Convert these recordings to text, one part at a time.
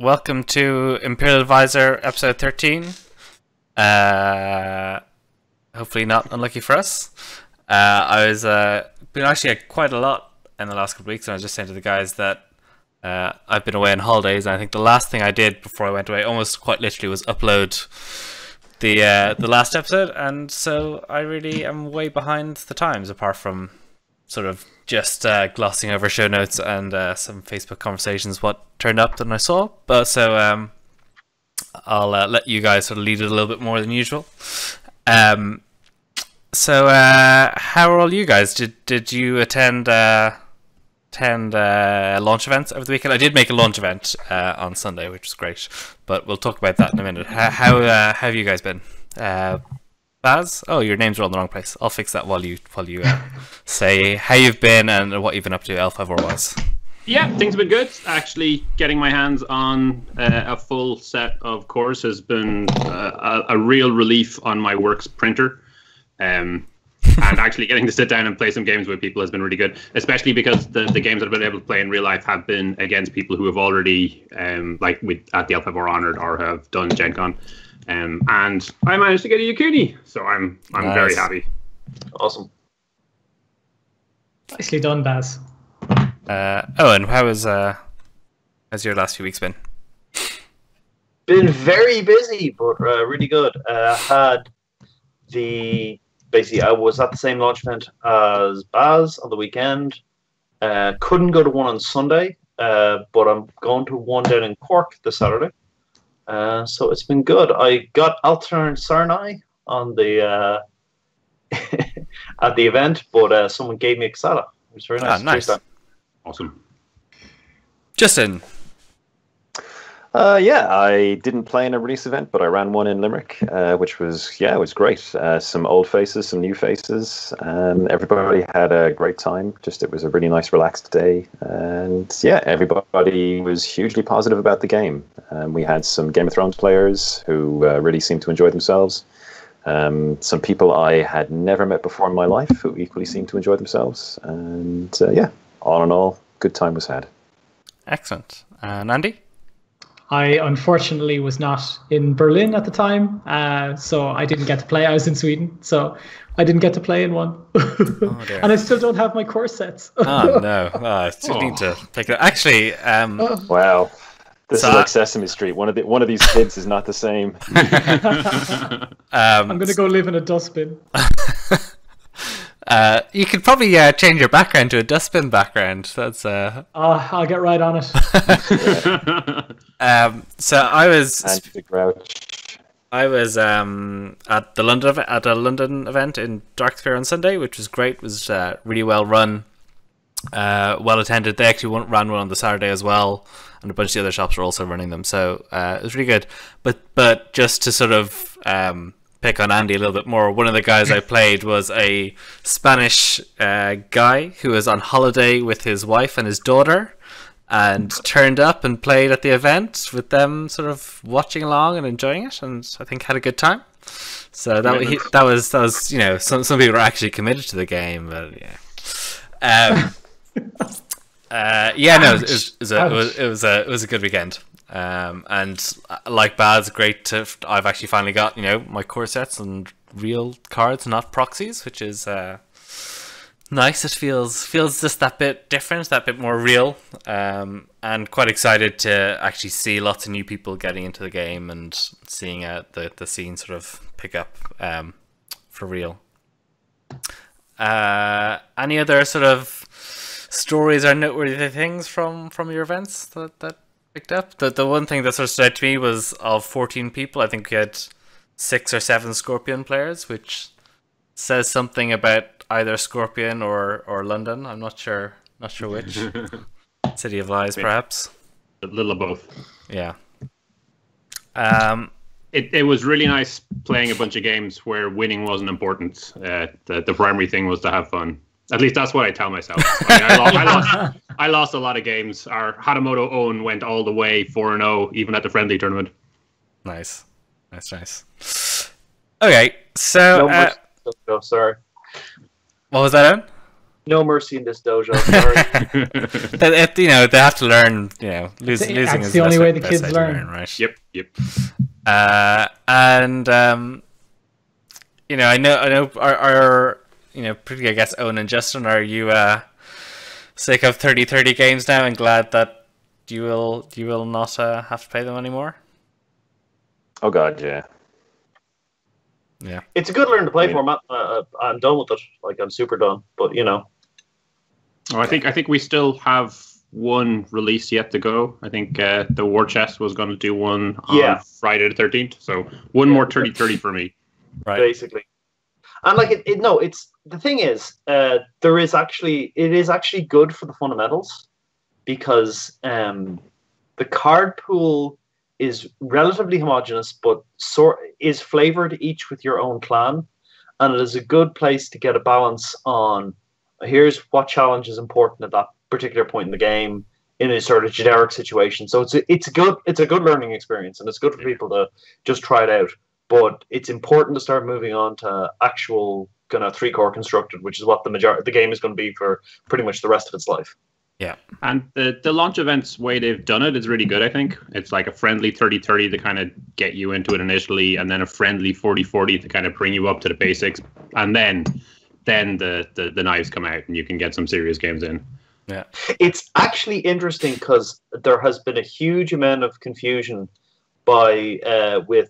welcome to Imperial Advisor episode 13. Hopefully not unlucky for us. I was been actually quite a lot in the last couple of weeks, and I was just saying to the guys that I've been away on holidays, and I think the last thing I did before I went away, almost quite literally, was upload the last episode, and so I really am way behind the times, apart from sort of just glossing over show notes and some Facebook conversations what turned up that I saw. But so I'll let you guys sort of lead it a little bit more than usual. So how are all you guys? Did you attend launch events over the weekend? I did make a launch event on Sunday, which was great, but we'll talk about that in a minute. How have you guys been? Baz? Oh, your names are all in the wrong place. I'll fix that while you say how you've been and what you've been up to L5R-wise. Yeah, things have been good. Actually, getting my hands on a full set of cores has been a real relief on my works printer. And actually getting to sit down and play some games with people has been really good, especially because the games that I've been able to play in real life have been against people who have already, at the L5R honored or have done Gen Con. And I managed to get a Yukuni, so I'm nice. Very happy. Awesome. Nicely done, Baz. Owen, how's your last few weeks been? Been very busy, but really good. Basically, I was at the same launch event as Baz on the weekend. Couldn't go to one on Sunday, but I'm going to one down in Cork this Saturday. So it's been good. I got Altern Sarnai on the at the event, but someone gave me a Casada. It was very nice. Nice. Awesome. Justin. Yeah, I didn't play in a release event, but I ran one in Limerick, which was great. Some old faces, some new faces, and everybody had a great time. It was a really nice, relaxed day, and yeah, everybody was hugely positive about the game. We had some Game of Thrones players who really seemed to enjoy themselves. Some people I had never met before in my life who equally seemed to enjoy themselves, and yeah, all in all, good time was had. Excellent. And Andy? I unfortunately was not in Berlin at the time, so I didn't get to play. I was in Sweden, so I didn't get to play in one. Oh, dear. And I still don't have my core sets. Oh no! You need to pick it up. Actually, Wow, this is like Sesame Street. One of these kids is not the same. I'm gonna go live in a dustbin. You could probably change your background to a dustbin background. That's I'll get right on it. So I was And the Grouch. at the London event in Darksphere on Sunday, which was great. It was really well run, well attended. They actually ran one on the Saturday as well, and a bunch of the other shops were also running them. So it was really good. But just to sort of pick on Andy a little bit more, one of the guys I played was a Spanish guy who was on holiday with his wife and his daughter, and turned up and played at the event with them, sort of watching along and enjoying it, and I think had a good time. So that was some people were actually committed to the game, but yeah. It was a good weekend. And like Baz, I've actually finally got my core sets and real cards, not proxies, which is nice. It feels just that bit different, that bit more real, and quite excited to actually see lots of new people getting into the game and seeing the scene sort of pick up for real. Any other sort of stories or noteworthy things from your events that picked up? The one thing that sort of stood out to me was, of 14 people, I think we had 6 or 7 Scorpion players, which says something about either Scorpion or London. I'm not sure which. City of Lies, perhaps. A little of both. Yeah. It was really nice playing a bunch of games where winning wasn't important. The primary thing was to have fun. At least that's what I tell myself. I lost a lot of games. Our Hadamoto Owen went all the way 4-0, even at the friendly tournament. Nice. Okay, so... Sorry. What was that, Owen? No mercy in this dojo. Sorry. They have to learn. Losing That's is the only way the best kids way to learn. right? Yep. And I know our pretty, I guess, Owen and Justin, are you sick of 30-30 games now and glad that you will not have to play them anymore? Oh God, yeah. Yeah, It's a good learn to play format. I'm done with it. Like, I'm super done. But Oh, I think we still have one release yet to go. I think the War Chest was going to do one on Friday the 13th. So one more 30-30 for me. right. basically. And like it's the thing is, it is actually good for the fundamentals because the card pool is relatively homogenous, but is flavored each with your own clan, and it is a good place to get a balance on. Here's what challenge is important at that particular point in the game in a sort of generic situation. So it's a good learning experience, and it's good for people to just try it out. But it's important to start moving on to actual kind of 3-core constructed, which is what the game is going to be for pretty much the rest of its life. Yeah. And the launch events way they've done it is really good, I think. It's like a friendly 30-30 to kind of get you into it initially, and then a friendly 40-40 to kind of bring you up to the basics. And then the knives come out and you can get some serious games in. Yeah. It's actually interesting because there has been a huge amount of confusion with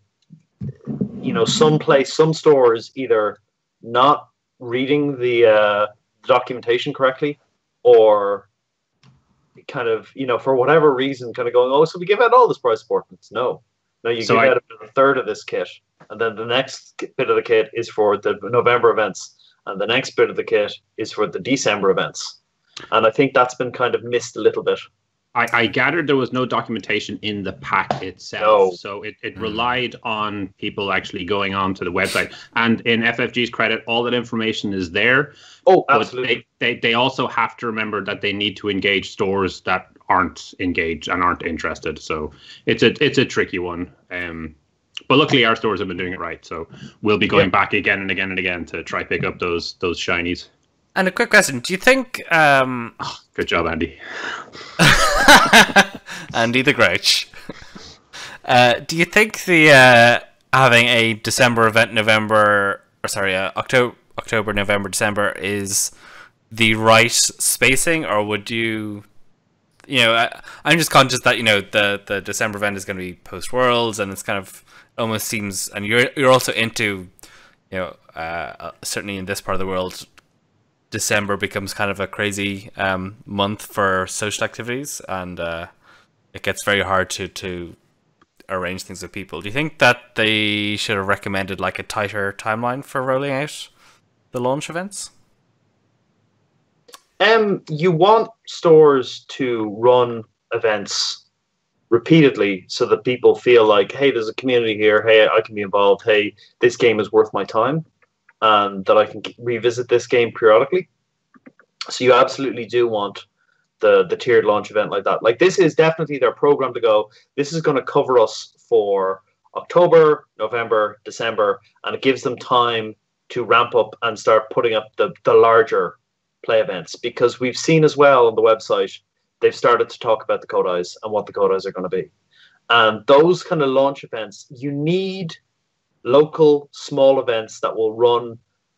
some stores either not reading the documentation correctly, or kind of for whatever reason kind of going, oh, so we give out all this prize support. No, you give out a third of this kit, and then the next bit of the kit is for the November events, and the next bit of the kit is for the December events. And I think that's been kind of missed a little bit. I gathered there was no documentation in the pack itself. No. So it relied on people actually going on to the website. And in FFG's credit, all that information is there. Oh, absolutely. But they also have to remember that they need to engage stores that aren't engaged and aren't interested. So it's a tricky one. But luckily our stores have been doing it right. So we'll be going back again and again and again to try pick up those shinies. And a quick question: do you think? Good job, Andy. Andy the Grouch. Do you think the having a December event, October, November, December is the right spacing, or would you? I'm just conscious that the December event is going to be post Worlds, and it's kind of almost seems, and you're also into, certainly in this part of the world, December becomes kind of a crazy month for social activities, and it gets very hard to arrange things with people. Do you think that they should have recommended like a tighter timeline for rolling out the launch events? You want stores to run events repeatedly so that people feel like, hey, there's a community here, hey, I can be involved, hey, this game is worth my time, and that I can revisit this game periodically. So you absolutely do want the tiered launch event like that. Like, this is definitely their program to go, this is going to cover us for October, November, December, and it gives them time to ramp up and start putting up the larger play events. Because we've seen as well on the website, they've started to talk about the code eyes and what the code eyes are going to be. And those kind of launch events, you need local small events that will run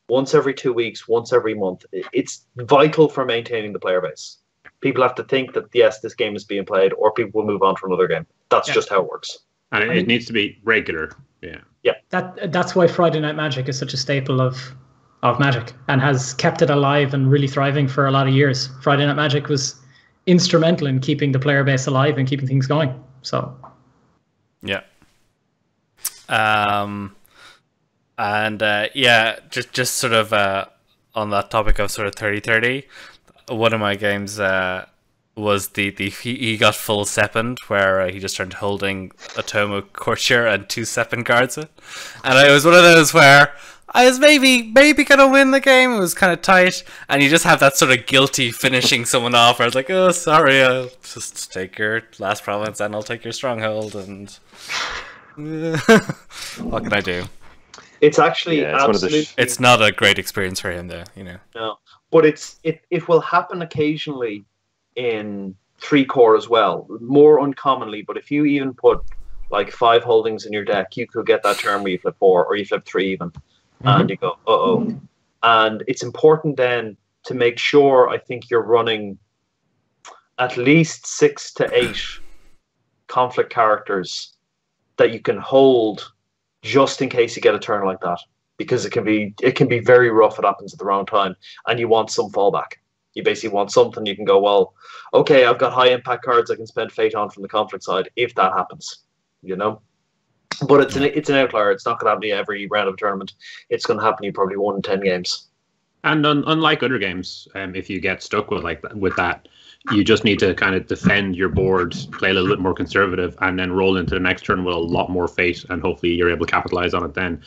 once every 2 weeks, once every month. It's vital for maintaining the player base. People have to think that, yes, this game is being played, or people will move on to another game. That's just how it works. And it needs to be regular. Yeah. That's why Friday Night Magic is such a staple of Magic and has kept it alive and really thriving for a lot of years. Friday Night Magic was instrumental in keeping the player base alive and keeping things going. So, yeah. Just sort of on that topic of sort of 30-30, one of my games was he got full Sheppard, where he just started holding a tome of Courtier and 2 Sheppard guards it. And it was one of those where I was maybe gonna win the game. It was kind of tight, and you just have that sort of guilty finishing someone off. I was like, oh, sorry, I'll just take your last province and I'll take your stronghold, and what can I do? It's actually it's absolutely... It's not a great experience for him, though. No. but it will happen occasionally in 3-core as well, more uncommonly. But if you even put like 5 holdings in your deck, you could get that turn where you flip 4 or you flip 3 even, and you go, uh-oh. And it's important then to make sure, I think you're running at least 6 to 8 conflict characters that you can hold just in case you get a turn like that, because it can be very rough if it happens at the wrong time, and you want some fallback. You basically want something you can go, well, okay, I've got high impact cards I can spend fate on from the conflict side if that happens, you know. But it's an outlier. It's not going to happen to you every round of a tournament. It's going to happen to you probably 1 in 10 games. And unlike other games, if you get stuck with that, you just need to kind of defend your board, play a little bit more conservative, and then roll into the next turn with a lot more fate, and hopefully you're able to capitalize on it then.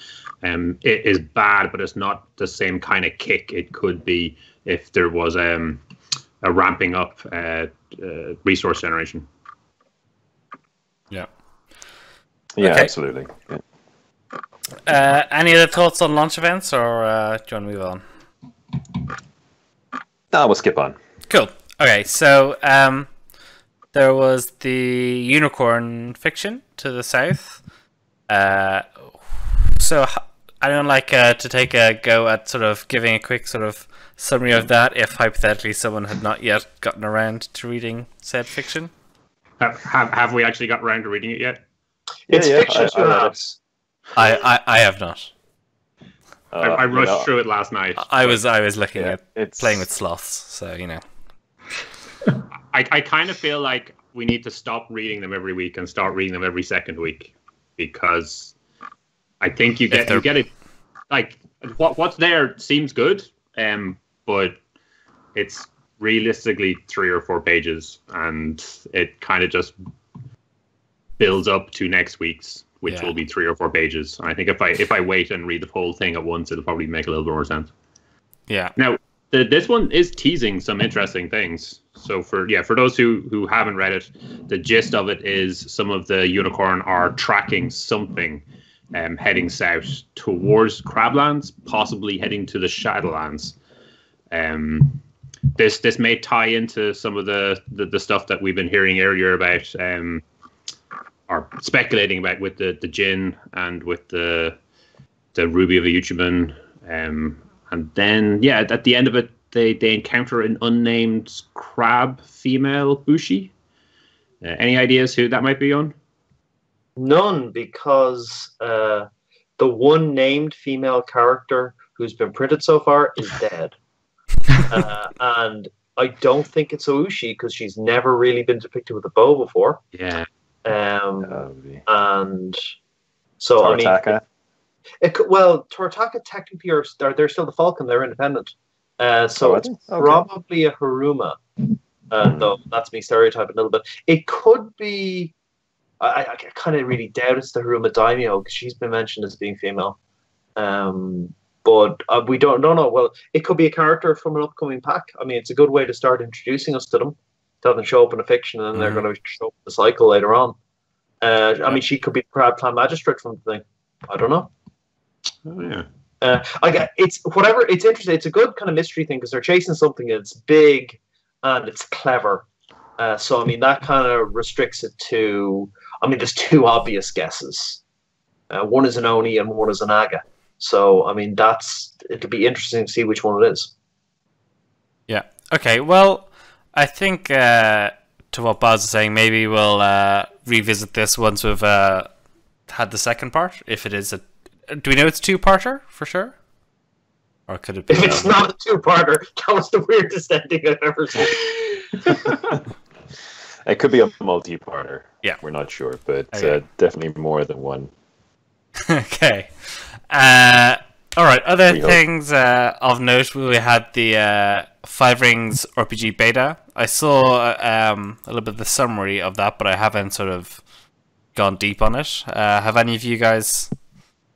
It is bad, but it's not the same kind of kick it could be if there was a ramping up resource generation. Yeah. Yeah, Okay. absolutely. Yeah. Any other thoughts on launch events, or do you want to move on? No, we'll skip on. Cool. Okay, so there was the unicorn fiction to the south. So I don't like to take a go at sort of giving a quick sort of summary of that if hypothetically someone had not yet gotten around to reading said fiction. Have we actually got around to reading it yet? It's fiction. I have not. I rushed through it last night. I was looking at it's playing with sloths, so you know. I kind of feel like we need to stop reading them every week and start reading them every second week, because I think you get it. Like what's there seems good, but it's realistically 3 or 4 pages, and it kind of just builds up to next week's, which will be 3 or 4 pages. And I think if I wait and read the whole thing at once, it'll probably make a little bit more sense. Yeah. Now, this one is teasing some interesting things. So for those who haven't read it, the gist of it is some of the unicorn are tracking something, heading south towards Crablands, possibly heading to the Shadowlands. This may tie into some of the stuff that we've been hearing earlier about, or speculating about with the Djinn and with the Ruby of Ayuchaman. And then, at the end of it, they encounter an unnamed crab female Bushi. Any ideas who that might be on? None, because the one named female character who's been printed so far is dead. And I don't think it's Oushi, because she's never really been depicted with a bow before. Yeah. And so, Tortaka? Tortaka technically they're still the Falcon. They're independent. So it's probably a Haruma. Though that's me stereotyping a little bit. It could be. I kind of really doubt it's the Haruma Daimyo, because she's been mentioned as being female. But we don't know. Well, it could be a character from an upcoming pack. I mean, it's a good way to start introducing us to them. To have them show up in a fiction, and then they're going to show up in the cycle later on. I mean, she could be the Crab Clan Magistrate from the thing. I don't know. Oh yeah. It's whatever. It's interesting. It's a good kind of mystery thing, because they're chasing something that's big and it's clever. So I mean, that kind of restricts it to. I mean, there's 2 obvious guesses. One is an Oni and one is an Aga. So I mean, it'll be interesting to see which one it is. Yeah. Okay. Well, I think to what Baz is saying, maybe we'll revisit this once we've had the second part. If it is do we know it's a 2-parter for sure? Or could it be? If it's not a 2-parter, that was the weirdest ending I've ever seen. It could be a multi-parter. Yeah. We're not sure, but Okay. definitely more than one. Okay. All right. Other We hope. things of note, we had the 5 Rings RPG beta. I saw a little bit of the summary of that, but I haven't sort of gone deep on it. Have any of you guys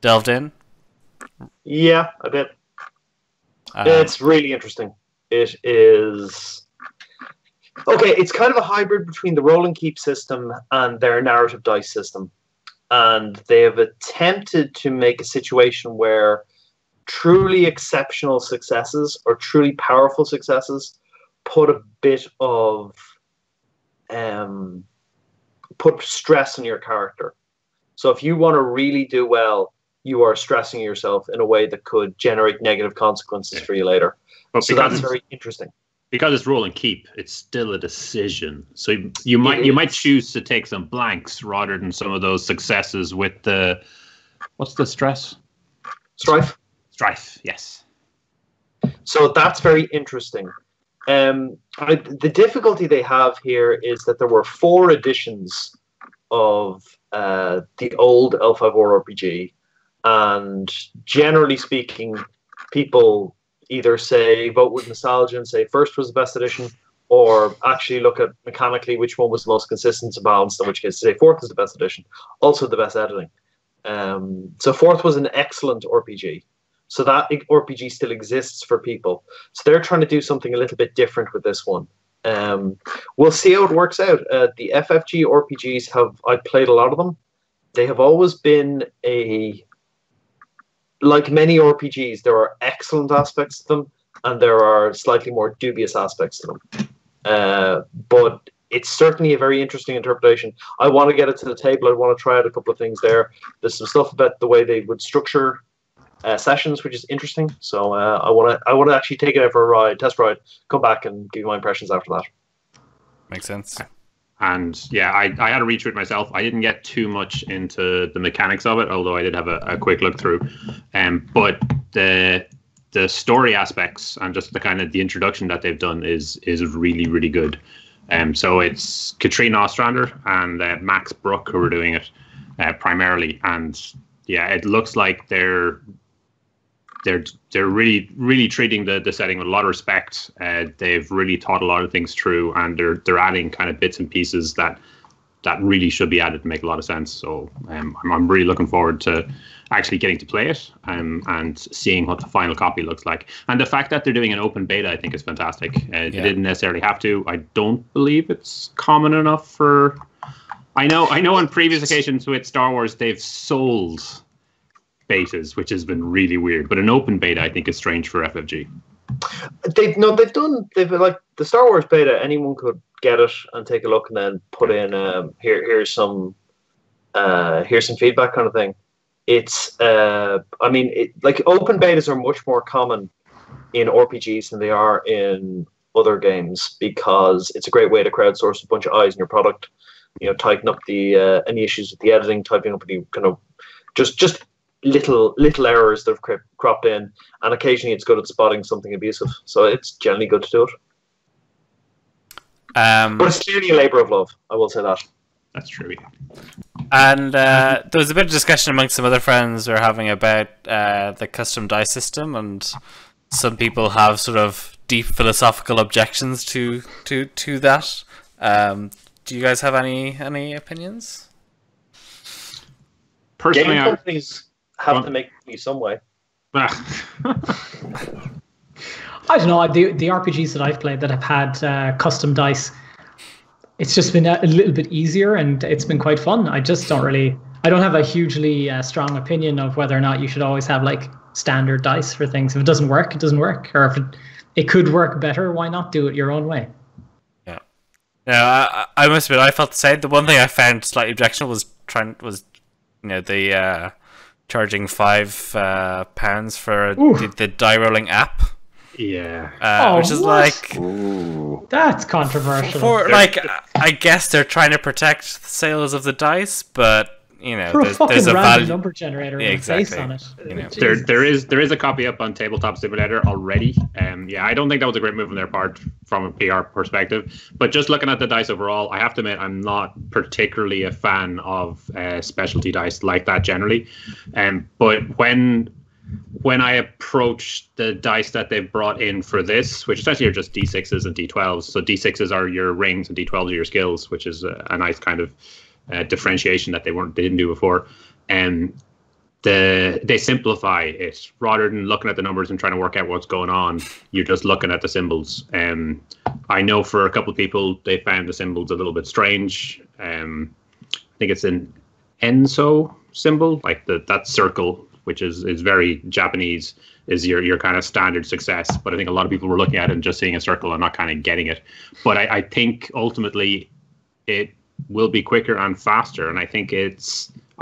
delved in? Yeah, a bit. It's really interesting. It is. Okay, it's kind of a hybrid between the roll and keep system and their narrative dice system. And they have attempted to make a situation where truly exceptional successes or truly powerful successes put a bit of put stress on your character. So if you want to really do well, you are stressing yourself in a way that could generate negative consequences for you later. But so that's very interesting. Because it's roll and keep, it's still a decision. So you might choose to take some blanks rather than some of those successes with the what's the stress? Strife. Strife, yes. So that's very interesting. The difficulty they have here is that there were 4 editions of the old L5R RPG, and generally speaking, people either say vote with nostalgia and say first was the best edition, or actually look at mechanically which one was the most consistent and balanced, in which case say fourth is the best edition, also the best editing. So fourth was an excellent RPG. So that RPG still exists for people. So they're trying to do something a little bit different with this one. We'll see how it works out. The FFG RPGs I played a lot of them. They have always been like many RPGs, there are excellent aspects to them and there are slightly more dubious aspects to them. But it's certainly a very interesting interpretation. I want to get it to the table. I want to try out a couple of things there. There's some stuff about the way they would structure sessions, which is interesting. So I want to actually take it out for a ride, test ride, come back and give you my impressions after that. Makes sense. And yeah, I had a read through it myself. I didn't get too much into the mechanics of it, although I did have a quick look through. But the story aspects and just the kind of the introduction that they've done is really, really good. So it's Katrina Ostrander and Max Brook who are doing it primarily, and yeah, it looks like they're really, really treating the setting with a lot of respect. They've really thought a lot of things through, and they're adding kind of bits and pieces that really should be added to make a lot of sense. So I'm really looking forward to actually getting to play it and seeing what the final copy looks like. And the fact that they're doing an open beta, I think, is fantastic. They didn't necessarily have to. I don't believe it's common enough for. I know on previous occasions with Star Wars they've sold betas, which has been really weird. But an open beta, I think, is strange for FFG. They've like the Star Wars beta. Anyone could get it and take a look, and then put in here's some feedback kind of thing. It's like open betas are much more common in RPGs than they are in other games because it's a great way to crowdsource a bunch of eyes in your product. You know, tighten up the any issues with the editing, typing up the kind of just little errors that have cropped in, and occasionally it's good at spotting something abusive. So it's generally good to do it. But it's clearly a labour of love. I will say that. That's true. And there was a bit of discussion amongst some other friends we were having about the custom dice system, and some people have sort of deep philosophical objections to that. Do you guys have any opinions? Personally, gaming companies have to make money some way. I don't know. The RPGs that I've played that have had custom dice, it's just been a little bit easier and it's been quite fun. I just don't have a hugely strong opinion of whether or not you should always have like standard dice for things. If it doesn't work, it doesn't work. Or if it could work better, why not do it your own way? Yeah, I must admit, I felt the same. The one thing I found slightly objectionable was the charging £5 for the die rolling app. Yeah, which is like that's controversial. I guess they're trying to protect sales of the dice, but you know, there's a random value number generator with exactly. a face on it. You know. there is a copy up on Tabletop Simulator already. I don't think that was a great move on their part from a PR perspective. But just looking at the dice overall, I have to admit I'm not particularly a fan of specialty dice like that generally. But when I approach the dice that they've brought in for this, which essentially are just D6s and D12s, so D6s are your rings and D12s are your skills, which is a nice kind of differentiation that they didn't do before, and they simplify it rather than looking at the numbers and trying to work out what's going on. You're just looking at the symbols. I know for a couple of people they found the symbols a little bit strange. I think it's an Enso symbol, like that circle which is very Japanese, is your kind of standard success. But I think a lot of people were looking at it and just seeing a circle and not kind of getting it. But I think ultimately it will be quicker and faster, and I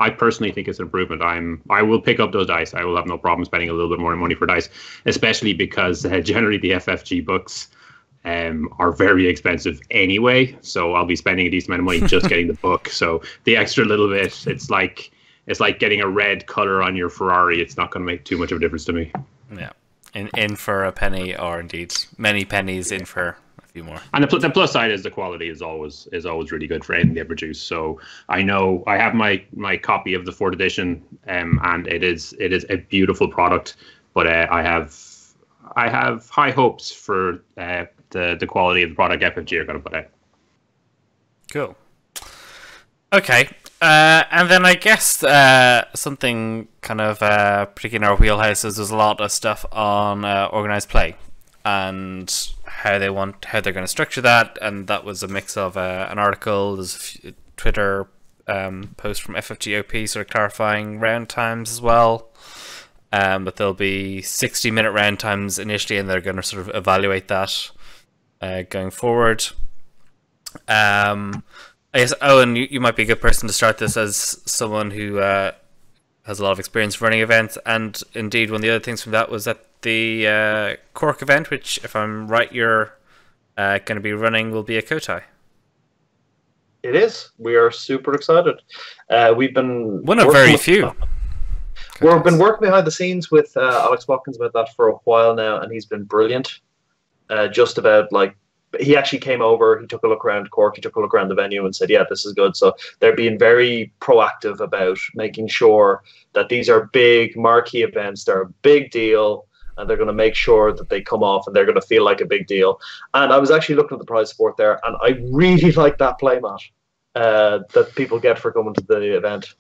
personally think it's an improvement. I will pick up those dice. I will have no problem spending a little bit more money for dice, especially because generally the FFG books are very expensive anyway. So I'll be spending a decent amount of money just getting the book. So the extra little bit, it's like getting a red color on your Ferrari. It's not going to make too much of a difference to me. Yeah, in for a penny, or indeed many pennies in for a few more. And the plus side is the quality is always really good for anything they produce. So I know I have my copy of the 4th edition, and it is a beautiful product. But I have high hopes for the quality of the product FFG are going to put out. Cool. Okay, and then I guess something kind of particularly in our wheelhouse is there's a lot of stuff on organised play and how they're going to structure that, and that was a mix of an article, there's a Twitter post from FFGOP sort of clarifying round times as well. But there'll be 60-minute round times initially, and they're going to sort of evaluate that going forward. I guess, Owen, you might be a good person to start this as someone who has a lot of experience running events, and indeed one of the other things from that was at the Cork event, which, if I'm right, you're going to be running, will be a Kotai. It is. We are super excited. We've been one of very few. We've been working behind the scenes with Alex Watkins about that for a while now, and he's been brilliant. Just about he actually came over, he took a look around Cork, he took a look around the venue and said, yeah, this is good. So they're being very proactive about making sure that these are big marquee events, they're a big deal, and they're going to make sure that they come off and they're going to feel like a big deal. And I was actually looking at the prize support there, and I really like that playmat that people get for coming to the event.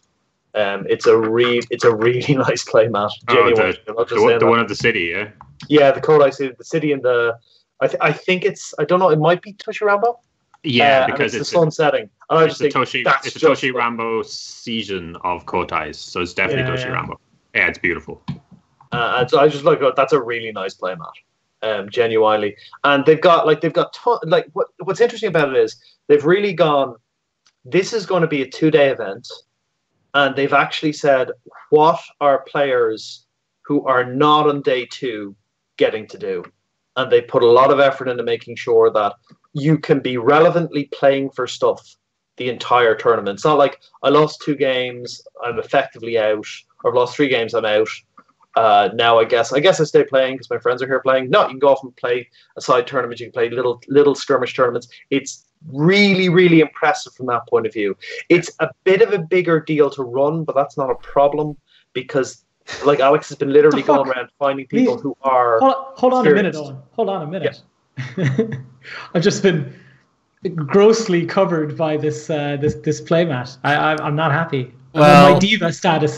It's a really nice playmat. The one at the city, yeah? Yeah, the Kodai City, the city in the... I think it's, I don't know, it might be Toshi Rambo. Yeah, because it's the sun setting. And I just think it's a Toshi Rambo season of Kotais, so it's definitely Toshi Rambo. Yeah, it's beautiful. And so I just that's a really nice playmat, genuinely. And they've got what's interesting about it is they've really gone, this is going to be a 2-day event, and they've actually said, what are players who are not on day 2 getting to do? And they put a lot of effort into making sure that you can be relevantly playing for stuff the entire tournament. It's not like I lost 2 games, I'm effectively out, or I've lost 3 games, I'm out. Now I guess I stay playing because my friends are here playing. No, you can go off and play a side tournament. You can play little skirmish tournaments. It's really, really impressive from that point of view. It's a bit of a bigger deal to run, but that's not a problem because Alex has been literally going around finding people who are... Hold on a minute, Owen. Hold on a minute. Yeah. I've just been grossly covered by this playmat. I'm not happy. My diva status.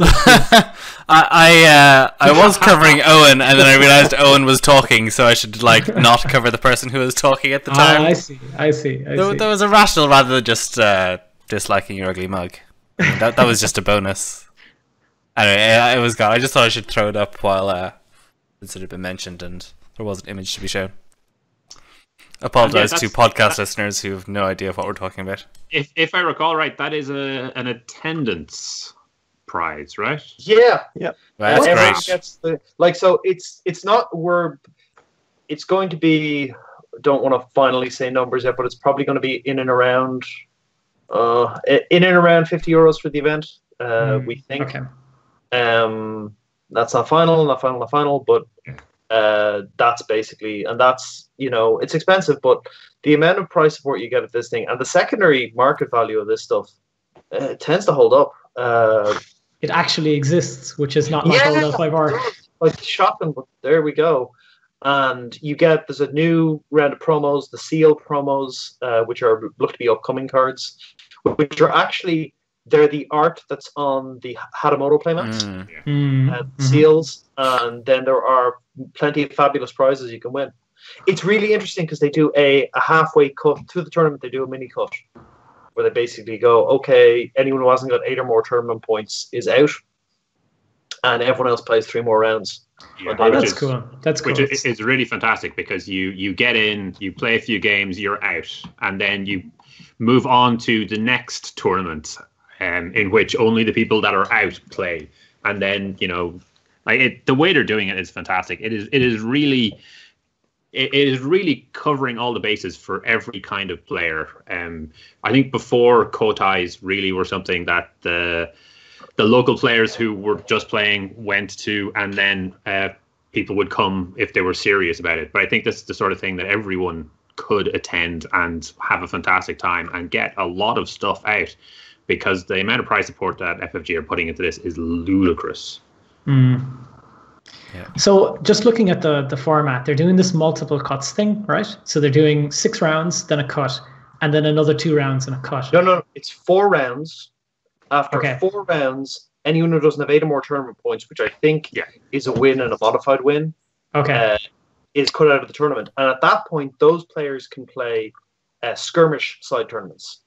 I was covering Owen, and then I realized Owen was talking, so I should not cover the person who was talking at the time. I see. There was a rationale rather than just disliking your ugly mug. That was just a bonus. Anyway, it was gone. I just thought I should throw it up while it had been mentioned and there was an image to be shown. Apologise to podcast listeners who have no idea what we're talking about. If I recall right, that is an attendance prize, right? Yeah. Well, that's great. Gets so it's not it's going to be, don't want to finally say numbers yet, but it's probably going to be in and around €50 for the event. We think. Okay. That's not final, but that's basically, and that's, it's expensive, but the amount of price support you get at this thing and the secondary market value of this stuff tends to hold up. It actually exists, which is not hold up by bar. Like shocking, but there we go. And there's a new round of promos, the seal promos, which look to be upcoming cards, which are actually, they're the art that's on the Hadamoto playmats, seals, and then there are plenty of fabulous prizes you can win. It's really interesting because they do a halfway cut through the tournament. They do a mini cut where they basically go, okay, anyone who hasn't got 8 or more tournament points is out. and everyone else plays 3 more rounds. Yeah, Oh, that's cool. That's cool. Which is really fantastic because you get in, you play a few games, you're out, and then you move on to the next tournament, in which only the people that are out play, and then the way they're doing it is fantastic. It is really covering all the bases for every kind of player. I think before Kotais really were something that the local players who were just playing went to, and then people would come if they were serious about it. But I think this is the sort of thing that everyone could attend and have a fantastic time and get a lot of stuff out, because the amount of prize support that FFG are putting into this is ludicrous. Yeah. So just looking at the format, they're doing this multiple cuts thing, right? So they're doing 6 rounds, then a cut, and then another 2 rounds and a cut. No, it's 4 rounds. After 4 rounds, anyone who doesn't have 8 or more tournament points, which I think is a win and a modified win, is cut out of the tournament. And at that point, those players can play skirmish side tournaments,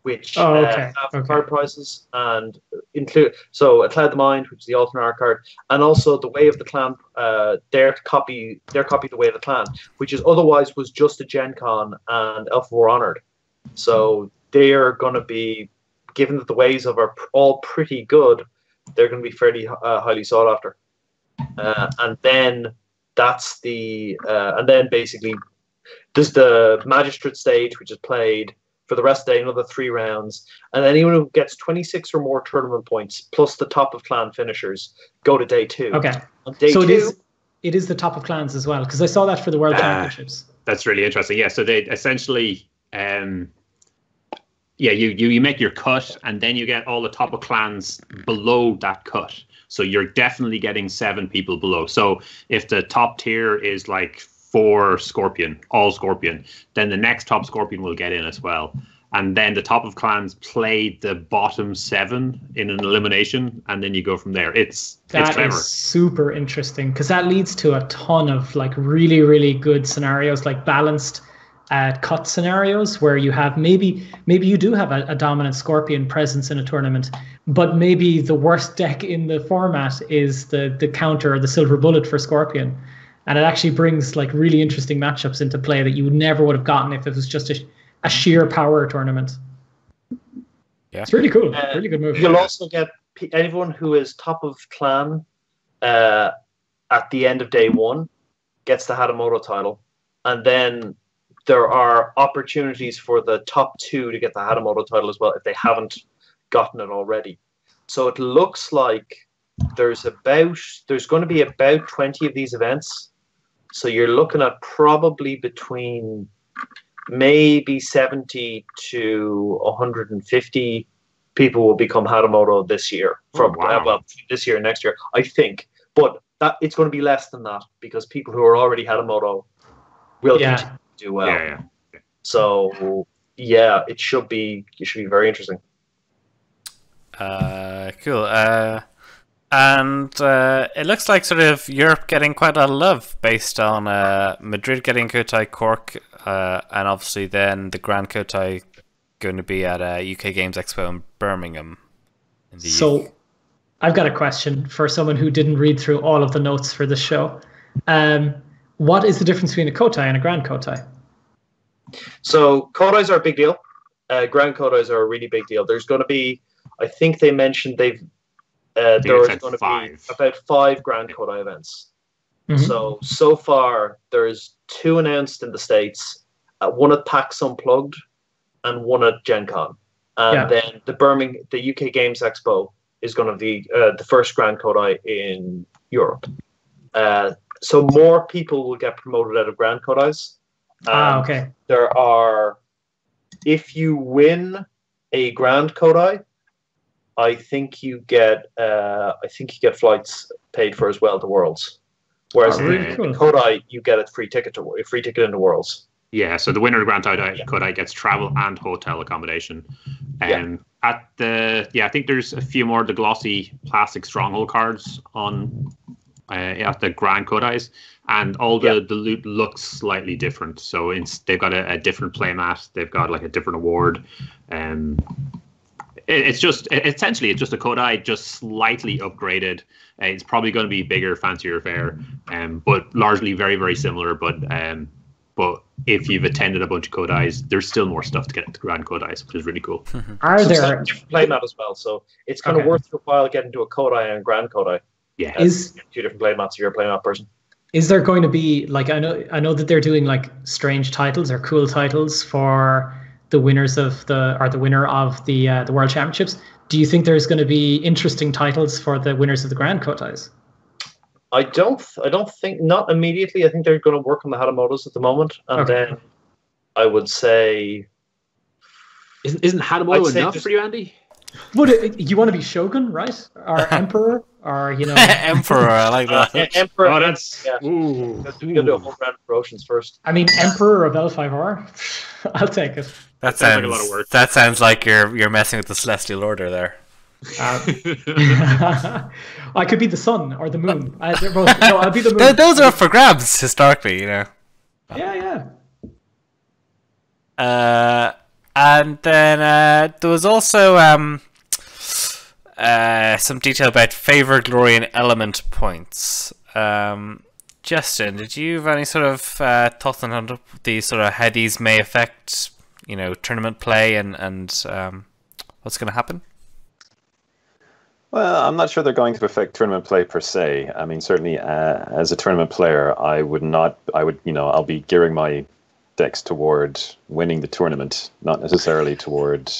which have card prizes and include a Cloud the Mind, which is the alternate art card, and also the Way of the Clan. Their copy the Way of the Clan, which is otherwise was just a Gen Con and Elf of War Honored. So they are going to be, given that the ways of are all pretty good, they're going to be fairly highly sought after. And then that's and then basically there's the Magistrate stage, which is played for the rest of the day, another 3 rounds, and anyone who gets 26 or more tournament points plus the top of clan finishers go to day 2. Okay. On day 2, it is the top of clans as well, because I saw that for the World Championships. That's really interesting. Yeah, so they essentially you make your cut, and then you get all the top of clans below that cut. So you're definitely getting 7 people below. So if the top tier is like 4 Scorpion, all Scorpion, then the next top Scorpion will get in as well. And then the top of clans play the bottom 7 in an elimination, and then you go from there. It's clever. That is super interesting, because that leads to a ton of like really, really good scenarios, like balanced cut scenarios, where you have maybe you do have a dominant Scorpion presence in a tournament, but maybe the worst deck in the format is the counter or the Silver Bullet for Scorpion. And it actually brings like really interesting matchups into play that you never would have gotten if it was just a sheer power tournament. Yeah, it's really cool. Really good move. You'll also get anyone who is top of clan at the end of day 1 gets the Hadamoto title, and then there are opportunities for the top 2 to get the Hadamoto title as well if they haven't gotten it already. So it looks like there's going to be about 20 of these events. So you're looking at probably between maybe 70 to 150 people will become Hadamoto this year. This year and next year, I think. But that it's going to be less than that, because people who are already Hadamoto will continue to do well. Yeah. So it should be very interesting. Cool. And it looks like sort of Europe getting quite a lot of love based on Madrid getting Kotai, Cork, and obviously then the Grand Kotai going to be at UK Games Expo in Birmingham. So I've got a question for someone who didn't read through all of the notes for this show. What is the difference between a Kotai and a Grand Kotai? So Kotais are a big deal. Grand Kotais are a really big deal. There's going to be, I think they mentioned there's going to be about 5 Grand Kotai events. Mm-hmm. So far, there's 2 announced in the States, one at PAX Unplugged and one at Gen Con. And then the UK Games Expo is going to be the first Grand Kotai in Europe. So more people will get promoted out of Grand Kotais. Okay. There are, if you win a Grand Kotai, I think you get flights paid for as well to Worlds. Whereas in Kotai, you get a free ticket into Worlds. Yeah, so the winner of Grand Kotai gets travel and hotel accommodation. I think there's a few more of the glossy plastic stronghold cards on at the Grand Kotais, and all the loot looks slightly different. So they've got a different playmat, they've got like a different award. it's just essentially it's just a Kodai, just slightly upgraded. It's probably going to be bigger, fancier affair, but largely very, very similar. But if you've attended a bunch of Kodais, there's still more stuff to get into Grand Kodais, which is really cool. Are there playmat as well? So it's kind of worth your while getting to a Kodai and a Grand Kodai. Yeah, is 2 different playmats if you're a playmat person. Is there going to be like I know that they're doing like strange titles or cool titles for the winners of the winner of the World Championships? Do you think there's going to be interesting titles for the winners of the Grand Kodais? I don't think, not immediately. I think they're going to work on the Hadamotos at the moment, and then I would say, isn't Hadamoto enough for you, Andy? But you want to be Shogun, right? Or Emperor, or Emperor. I like that. Emperor. Oh, that's We're going to do a whole round of promotions first. I mean, Emperor of L5R. I'll take it. That sounds like a lot of work. That sounds like you're messing with the Celestial Order there. I could be the sun or the moon. I'll be the moon. Those are up for grabs historically, Yeah. And then there was also some detail about favor, glory, and element points. Justin, did you have any sort of thoughts on the sort of how these may affect, tournament play and what's going to happen? Well, I'm not sure they're going to affect tournament play per se. I mean, certainly as a tournament player, I'll be gearing my decks toward winning the tournament, not necessarily toward,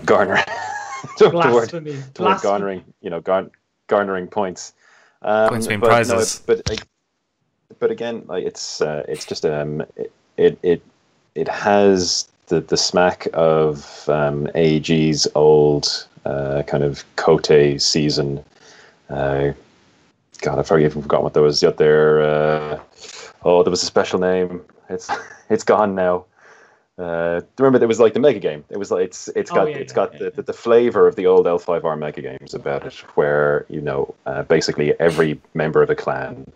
garnering, toward garnering points. Points being prizes. No, but again, like it's just it has the smack of AEG's old kind of Kote season. God, I've even forgotten what there was out there. There was a special name. It's gone now. Remember, there was like the mega game. It was like it's got the flavor of the old L5R mega games about it, where basically every member of a clan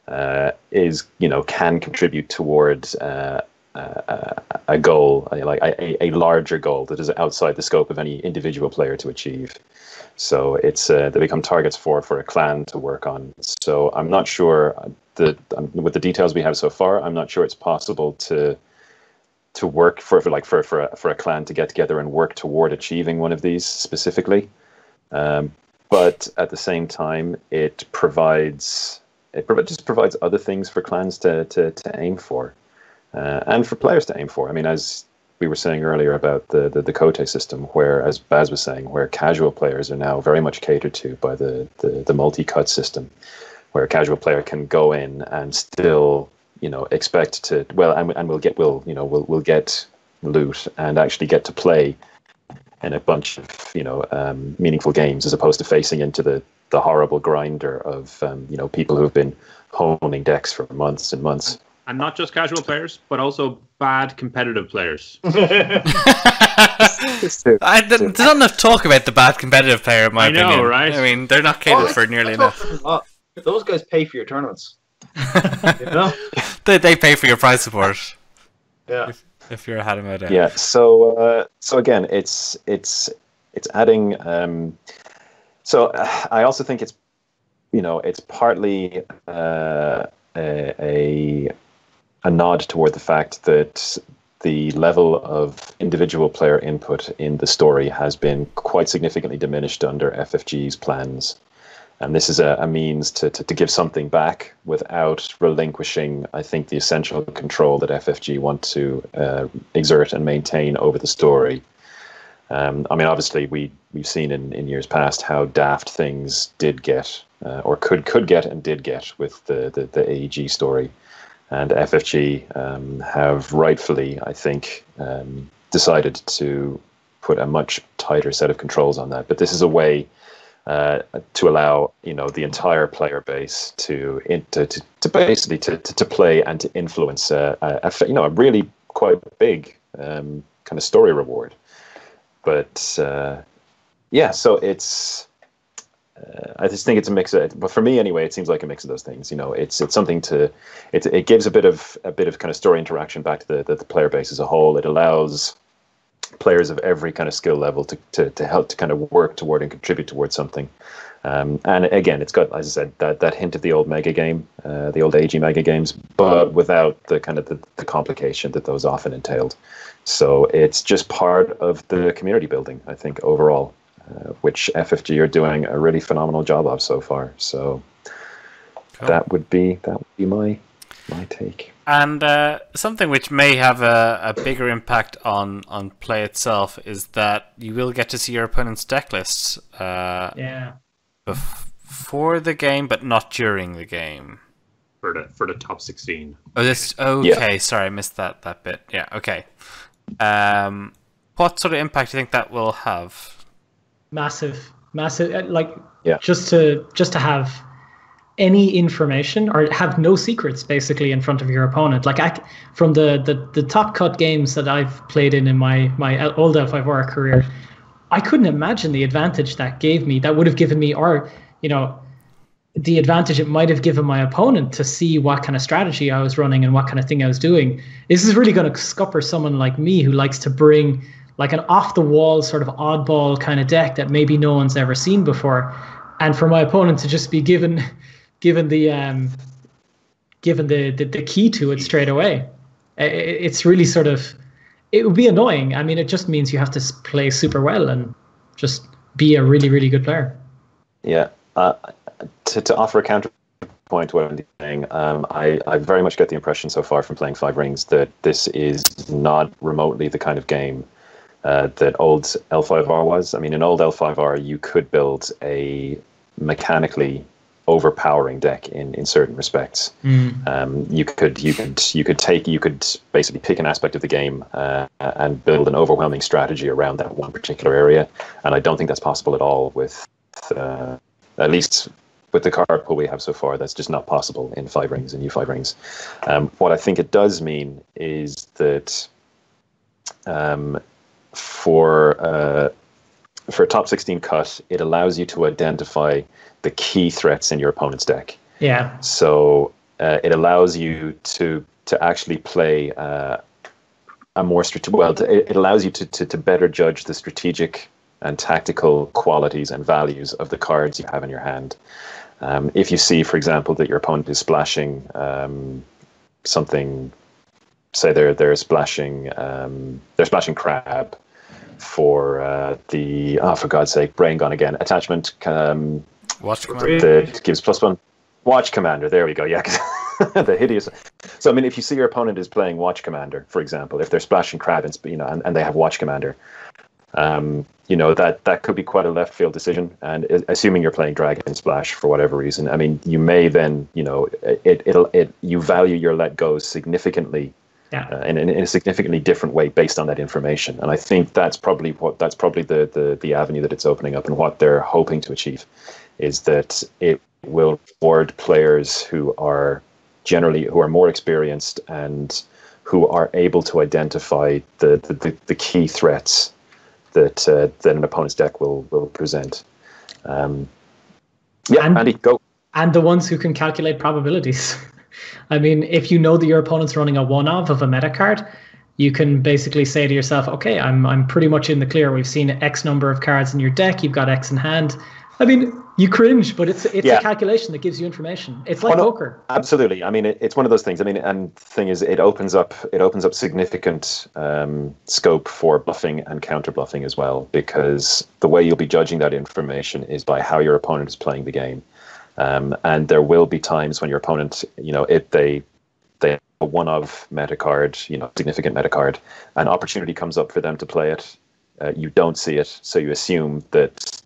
can contribute towards a goal, like a larger goal that is outside the scope of any individual player to achieve. So it's they become targets for a clan to work on. So I'm not sure with the details we have so far, I'm not sure it's possible to work for a clan to get together and work toward achieving one of these specifically. But at the same time, it provides other things for clans to aim for. And for players to aim for. I mean, as we were saying earlier about the Kote system, where, as Baz was saying, where casual players are now very much catered to by the multi-cut system, where a casual player can go in and still, expect to we'll get loot and actually get to play in a bunch of meaningful games, as opposed to facing into the horrible grinder of people who've been honing decks for months and months. And not just casual players, but also bad competitive players. There's not enough talk about the bad competitive player, in my opinion. I know, right? I mean, they're not catered for nearly enough. Those guys pay for your tournaments. They pay for your prize support. Yeah. If you're a Hadamoto. Yeah. So again, it's adding. So I also think it's partly a nod toward the fact that the level of individual player input in the story has been quite significantly diminished under FFG's plans. And this is a means to give something back without relinquishing, I think, the essential control that FFG want to exert and maintain over the story. I mean, obviously, we've seen in years past how daft things did get, or could get and did get with the AEG story. And FFG have rightfully, I think, decided to put a much tighter set of controls on that. But this is a way to allow the entire player base to basically to play and to influence a really quite big kind of story reward. But so it's. I just think it's a mix of, but for me anyway, it seems like a mix of those things. It's something it gives a bit of kind of story interaction back to the player base as a whole. It allows players of every kind of skill level to help to kind of work toward and contribute towards something. And again, it's got, as I said, that hint of the old mega game, the old AG mega games, but without the kind of the complication that those often entailed. So it's just part of the community building, I think, overall, which FFG are doing a really phenomenal job of so far. So cool. that would be my take. And something which may have a bigger impact on play itself is that you will get to see your opponent's deck lists. Before the game, but not during the game. For the top 16. Oh, this okay. Yeah. Sorry, I missed that bit. Yeah, okay. What sort of impact do you think that will have? Massive. Just to have any information or have no secrets basically in front of your opponent. From the top cut games that I've played in my old L5R career, I couldn't imagine the advantage that gave me, that would have given me, or, the advantage it might have given my opponent to see what kind of strategy I was running and what kind of thing I was doing. This is really going to scupper someone like me who likes to bring like an off-the-wall sort of oddball kind of deck that maybe no one's ever seen before. And for my opponent to just be given the key to it straight away, it's really sort of, it would be annoying. I mean, it just means you have to play super well and just be a really, really good player. Yeah. To offer a counterpoint to what I'm saying, I very much get the impression so far from playing Five Rings that this is not remotely the kind of game that old L5R was. I mean, in old L5R, you could build a mechanically overpowering deck in certain respects. You could basically pick an aspect of the game and build an overwhelming strategy around that one particular area, and I don't think that's possible at all with at least with the card pool we have so far. That's just not possible in Five Rings and new Five Rings. What I think it does mean is that for a top 16 cut, it allows you to identify the key threats in your opponent's deck. Yeah. So it allows you to actually play a more it allows you to better judge the strategic and tactical qualities and values of the cards you have in your hand. If you see, for example, that your opponent is splashing something, say they're splashing crab for for God's sake, brain gone again. Attachment. Watch Commander. That gives +1. Watch Commander. There we go. Yeah, the hideous. So I mean, if you see your opponent is playing Watch Commander, for example, if they're splashing crab and they have Watch Commander, that could be quite a left field decision. And assuming you're playing Dragon Splash for whatever reason, I mean, you may then you value your let goes significantly. Yeah. In a significantly different way based on that information, and I think that's probably the avenue that it's opening up, and what they're hoping to achieve is that it will reward players who are more experienced and who are able to identify the key threats that an opponent's deck will present. Andy, go. And the ones who can calculate probabilities. I mean, if you know that your opponent's running a one-of a meta card, you can basically say to yourself, okay, I'm pretty much in the clear. We've seen X number of cards in your deck. You've got X in hand. I mean, you cringe, but it's a calculation that gives you information. It's like poker. Absolutely. I mean, it's one of those things. I mean, and the thing is, it opens up significant scope for bluffing and counter bluffing as well, because the way you'll be judging that information is by how your opponent is playing the game. And there will be times when your opponent, if they have a one-of meta card, significant meta card, an opportunity comes up for them to play it. You don't see it, so you assume that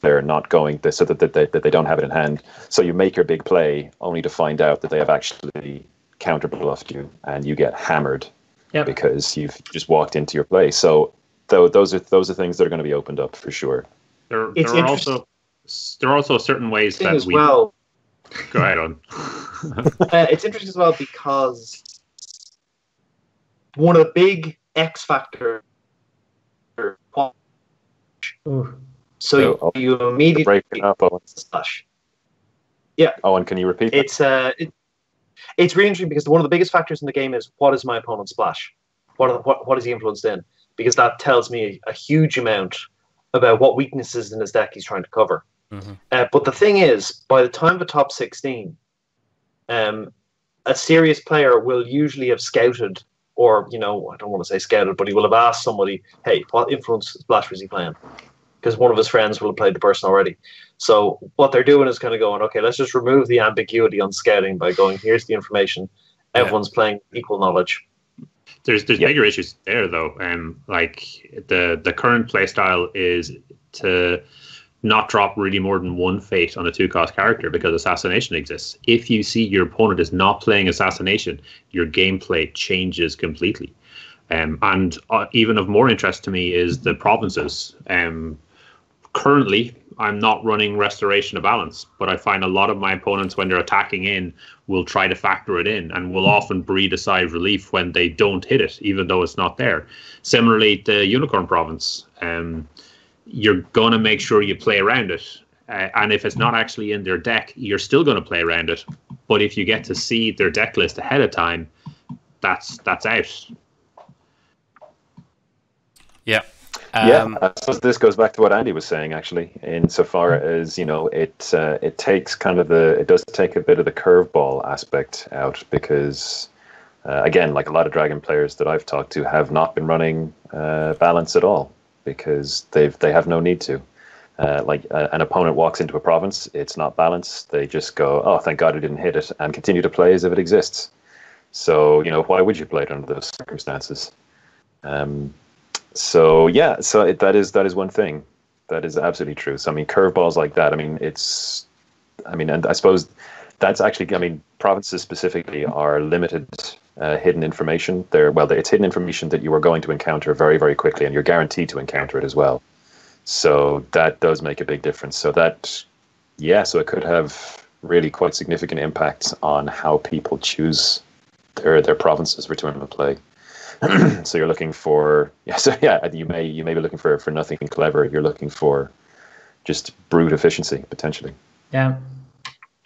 they're not going, so that they don't have it in hand. So you make your big play, only to find out that they have actually counter bluffed you, and you get hammered because you've just walked into your play. So those are things that are going to be opened up for sure. There are also certain ways that we... Well. Go ahead on. It's interesting as well because one of the big X factor. So you immediately breaking up, Owen. Splash. Yeah. Owen, can you repeat that? It's really interesting because one of the biggest factors in the game is what is my opponent's splash? What is he influenced in? because that tells me a huge amount about what weaknesses in his deck he's trying to cover. But the thing is, by the time of the top 16, a serious player will usually have scouted, or, I don't want to say scouted, but he will have asked somebody, hey, what influence splash is he playing? Because one of his friends will have played the person already. So what they're doing is kind of going, okay, let's just remove the ambiguity on scouting by going, here's the information. Everyone's playing equal knowledge. There's bigger issues there, though. Like the current play style is to not drop really more than one fate on a 2-cost character because assassination exists. If you see your opponent is not playing assassination, your gameplay changes completely. And even of more interest to me is the provinces. Currently, I'm not running Restoration of Balance, but I find a lot of my opponents, when they're attacking in, will try to factor it in and will often breed a sigh of relief when they don't hit it, even though it's not there. Similarly, the Unicorn province, you're going to make sure you play around it. And if it's not actually in their deck, you're still going to play around it. But if you get to see their deck list ahead of time, that's out. Yeah. I suppose this goes back to what Andy was saying, actually, insofar as, it takes it does take a bit of the curveball aspect out because, again, like a lot of Dragon players that I've talked to have not been running balance at all because they have no need to. An opponent walks into a province, it's not balanced, they just go, oh, thank God I didn't hit it, and continue to play as if it exists. So, why would you play it under those circumstances? That is one thing. That is absolutely true. So, curveballs like that, and I suppose that's actually, provinces specifically are limited hidden information. It's hidden information that you are going to encounter very, very quickly, and you're guaranteed to encounter it as well. So that does make a big difference. So it could have really quite significant impacts on how people choose their provinces for tournament play. So you're looking for you may be looking for nothing clever. You're looking for just brute efficiency potentially. Yeah.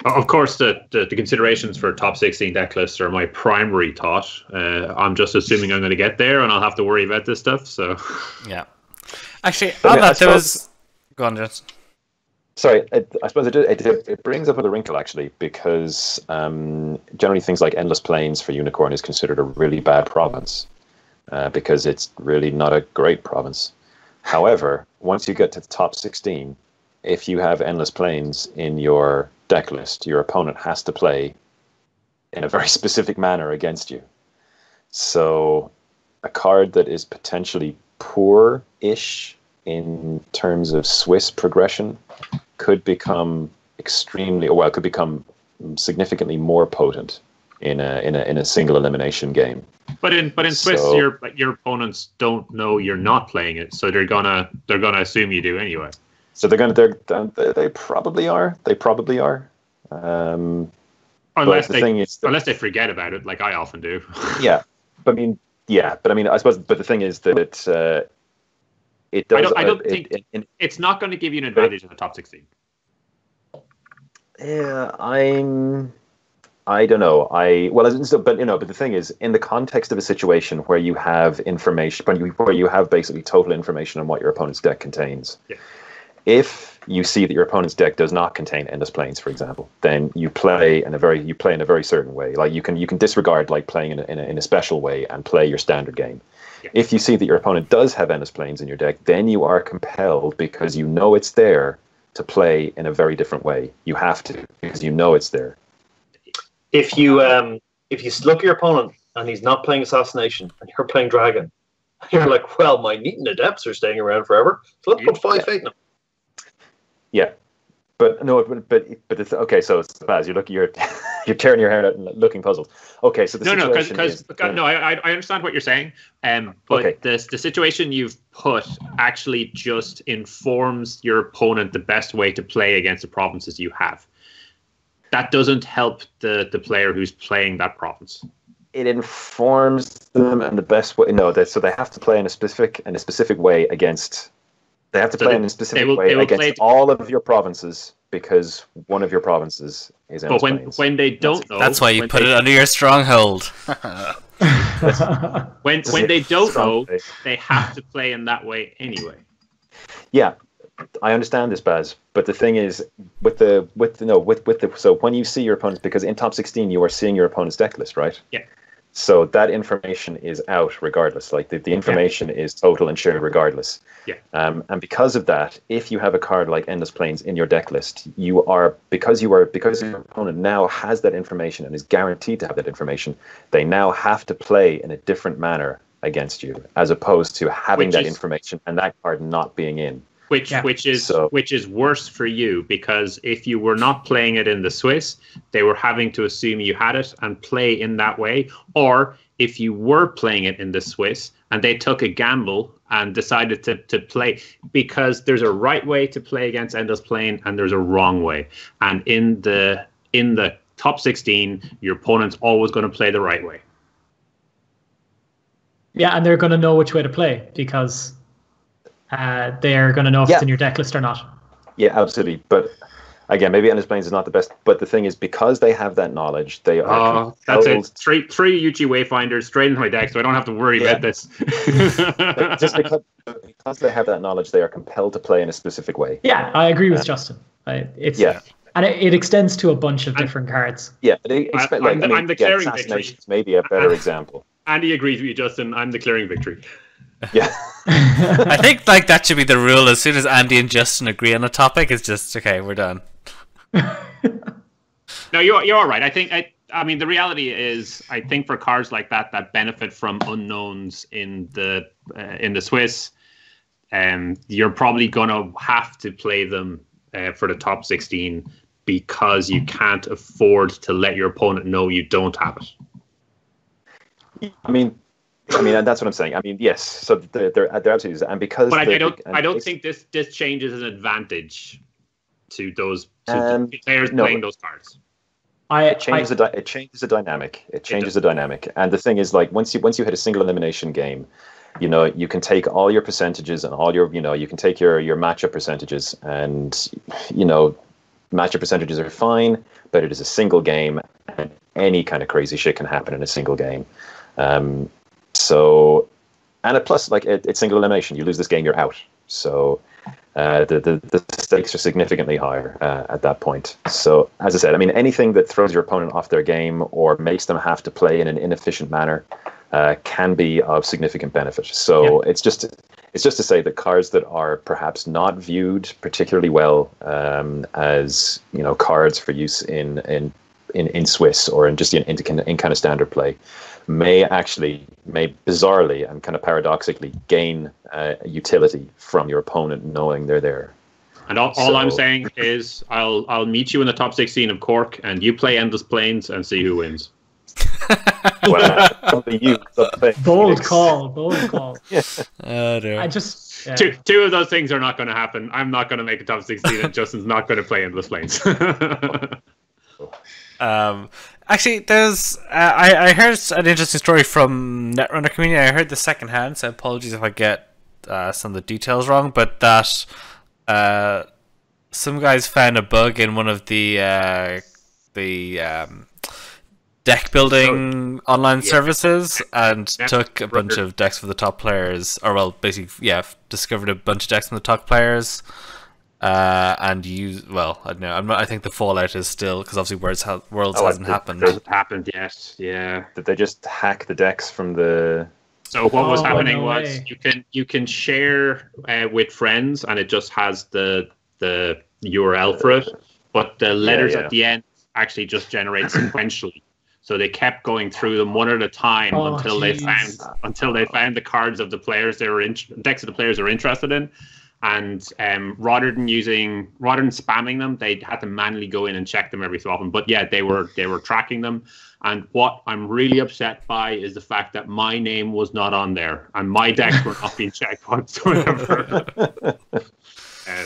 Of course, the considerations for top 16 deck lists are my primary thought. I'm just assuming I'm going to get there, and I'll have to worry about this stuff. So yeah. Actually, on that there was. Go on, Jess. Sorry, I suppose it brings up a wrinkle, actually, because generally things like Endless Plains for Unicorn is considered a really bad province because it's really not a great province. However, once you get to the top 16, if you have Endless Plains in your deck list, your opponent has to play in a very specific manner against you. So a card that is potentially poor-ish in terms of Swiss progression could become significantly more potent in a single elimination game. But in Swiss, your opponents don't know you're not playing it, so they're gonna assume you do anyway. So they probably are. They probably are. Unless they forget about it, like I often do. Yeah, but I suppose. But the thing is that it does. I don't think it's not going to give you an advantage in the top 16. Yeah, I don't know. But the thing is, in the context of a situation where you have information, where you have basically total information on what your opponent's deck contains. Yeah. If you see that your opponent's deck does not contain Endless Plains, for example, then you play in a very certain way. Like you can disregard like playing in a special way and play your standard game. Yeah. If you see that your opponent does have Endless Plains in your deck, then you are compelled, because you know it's there, to play in a very different way. You have to, because you know it's there. If you look at your opponent and he's not playing Assassination and you're playing Dragon, you're like, well, my Neaten Adepts are staying around forever, so let's put 5 fate in them. Yeah, but no, but it's okay. So it's Baz, you're tearing your hair out and looking puzzled. Okay, so I understand what you're saying. But okay. the situation you've put actually just informs your opponent the best way to play against the provinces you have. That doesn't help the player who's playing that province. It informs them in the best way. No, so they have to play in a specific way against. They have to play in a specific way against all of your provinces, because one of your provinces is Endless Plains. When they don't know... That's why you put it under your stronghold. When they don't know, they have to play in that way anyway. Yeah, I understand this, Baz. But the thing is, so when you see your opponents, because in top 16 you are seeing your opponent's deck list, right? Yeah. So that information is out regardless. Like the information is total and shared regardless. Yeah. And because of that, if you have a card like Endless Plains in your deck list, because your opponent now has that information and is guaranteed to have that information, they now have to play in a different manner against you, as opposed to having that information and that card not being in. Which is worse for you, because if you were not playing it in the Swiss, they were having to assume you had it and play in that way. Or if you were playing it in the Swiss and they took a gamble and decided to play, because there's a right way to play against Endless Plane and there's a wrong way. And in the top 16, your opponent's always going to play the right way. Yeah, and they're going to know which way to play, because they're going to know if it's in your deck list or not. Yeah, absolutely. But again, maybe Endless Plains is not the best. But the thing is, because they have that knowledge, they are. That's it. Three UG Wayfinders straight into my deck, so I don't have to worry about this. Just because they have that knowledge, they are compelled to play in a specific way. Yeah, I agree with Justin. And it extends to a bunch of different cards. Yeah, I'm declaring victory. Maybe a better example. Andy agrees with you, Justin. I'm declaring victory. Yeah. I think that should be the rule. As soon as Andy and Justin agree on a topic, it's just okay, we're done. No, you're all right. I mean the reality is, I think for cards like that benefit from unknowns in the Swiss, you're probably gonna have to play them for the top 16, because you can't afford to let your opponent know you don't have it. I mean, that's what I'm saying. I mean, yes. So they're absolutely, and because. But I don't think this changes an advantage to those players playing those cards. It changes the dynamic. It changes the dynamic. And the thing is, like, once you hit a single elimination game, you can take all your percentages and all your, you can take your matchup percentages, and matchup percentages are fine, but it is a single game, and any kind of crazy shit can happen in a single game. So, and plus, like, it's single elimination. You lose this game, you're out. So, the stakes are significantly higher at that point. So, as I said, I mean, anything that throws your opponent off their game or makes them have to play in an inefficient manner can be of significant benefit. So, it's just to say that cards that are perhaps not viewed particularly well as cards for use in Swiss or in just in kind of standard play may bizarrely and kind of paradoxically gain utility from your opponent knowing they're there. And all I'm saying is I'll meet you in the top 16 of Cork, and you play Endless Plains and see who wins. Well, bold call. Oh, dear. I just two of those things are not going to happen. I'm not going to make a top 16, and Justin's not going to play Endless Plains. Actually, there's I heard an interesting story from Netrunner community. I heard the second hand, so apologies if I get some of the details wrong, but that some guys found a bug in one of the deck building online services and took a bunch of decks for the top players, or discovered a bunch of decks from the top players. And I don't know. I think the fallout is still, because obviously Worlds hasn't happened. It hasn't happened yet. Yeah. Did they just hack the decks from the? So what was happening was you can share with friends, and it just has the URL for it, but the letters at the end actually just generate sequentially. So they kept going through them one at a time until they found the cards of the players decks of the players they were interested in. And rather than spamming them, they had to manually go in and check them every so often. But yeah, they were tracking them. And what I'm really upset by is the fact that my name was not on there, and my decks were not being checked whatsoever.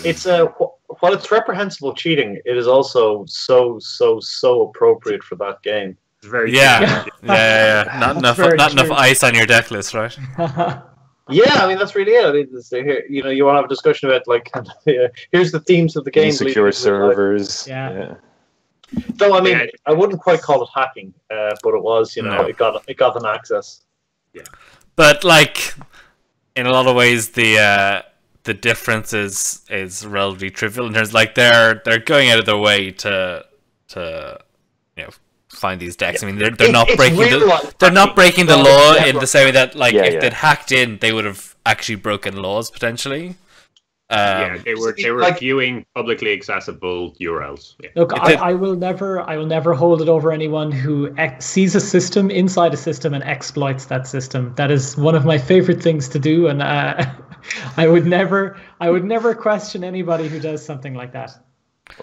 It's while it's reprehensible cheating, it is also so appropriate for that game. It's very yeah. Not enough ice on your deck list, right? Yeah, I mean that's really it. I mean, you want to have a discussion about here's the themes of the game. Secure servers. Yeah. Though I mean, I wouldn't quite call it hacking, but it was. It got them access. Yeah. But like, in a lot of ways, the difference is relatively trivial in terms like they're going out of their way to find these decks. I mean, they're not breaking the law in the same way that if they'd hacked in, they would have actually broken laws potentially. They were viewing publicly accessible URLs. Yeah. Look, I will never hold it over anyone who sees a system inside a system and exploits that system. That is one of my favorite things to do, and I would never question anybody who does something like that.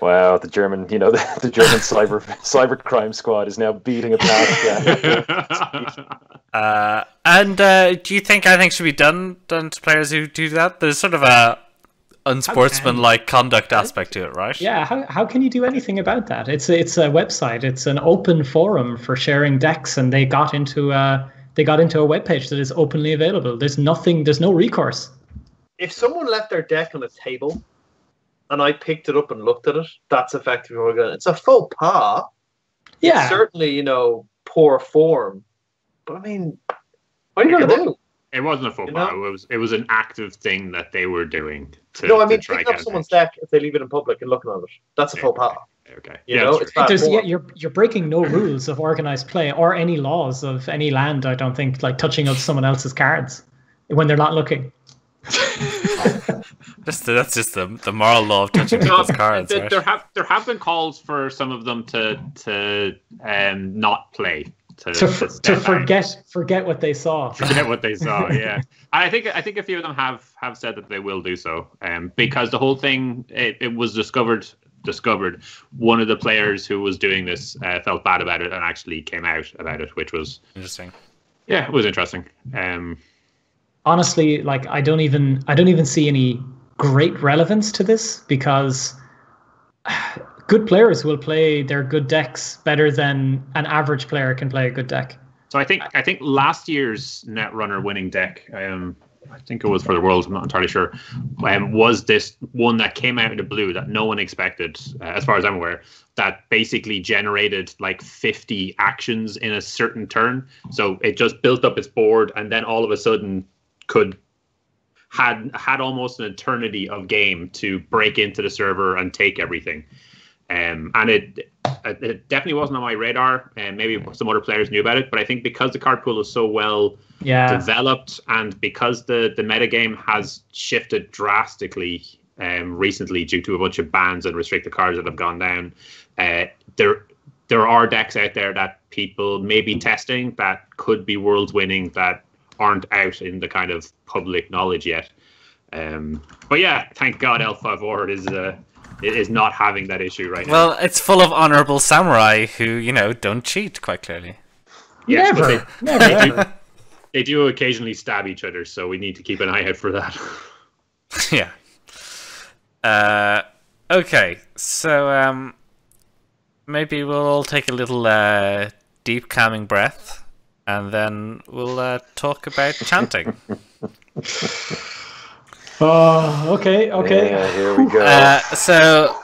Wow, the German, the German cyber crime squad is now beating a path. And do you think anything should be done to players who do that? There's sort of a unsportsmanlike conduct aspect to it, right? Yeah, how can you do anything about that? It's a website. It's an open forum for sharing decks, and they got into a webpage that is openly available. There's no recourse. If someone left their deck on a table and I picked it up and looked at it, that's effectively what we're going. It's a faux pas. Yeah. It's certainly, poor form. But I mean, what are you going to do? It wasn't a faux pas. It was an active thing that they were doing. Picking up someone's deck if they leave it in public and looking at it. That's a faux pas. Okay. It's bad form. You're breaking no rules of organized play or any laws of any land. I don't think, like touching of someone else's cards when they're not looking. That's just the moral law of touching people's cards. Right? There have been calls for some of them to not play. To forget what they saw. Forget what they saw. Yeah, I think a few of them have said that they will do so. Because the whole thing it was discovered. One of the players who was doing this felt bad about it and actually came out about it, which was interesting. Yeah, it was interesting. Honestly, like I don't even see any great relevance to this because good players will play their good decks better than an average player can play a good deck. So I think last year's Netrunner winning deck, I think it was for the Worlds, I'm not entirely sure, was this one that came out of the blue that no one expected, as far as I'm aware, that basically generated like 50 actions in a certain turn. So it just built up its board and then all of a sudden had almost an eternity of game to break into the server and take everything. And it definitely wasn't on my radar, and maybe some other players knew about it, but I think because the card pool is so well developed and because the metagame has shifted drastically recently due to a bunch of bans and restricted cards that have gone down, there are decks out there that people may be testing that could be worlds winning that aren't out in the kind of public knowledge yet. But yeah, thank God L5R is not having that issue right now. Well, it's full of honorable samurai who, don't cheat, quite clearly. Yes, Never. They do occasionally stab each other, so we need to keep an eye out for that. Yeah. Okay, so maybe we'll all take a little deep calming breath, and then we'll talk about chanting. Oh, okay. Yeah, here we go. So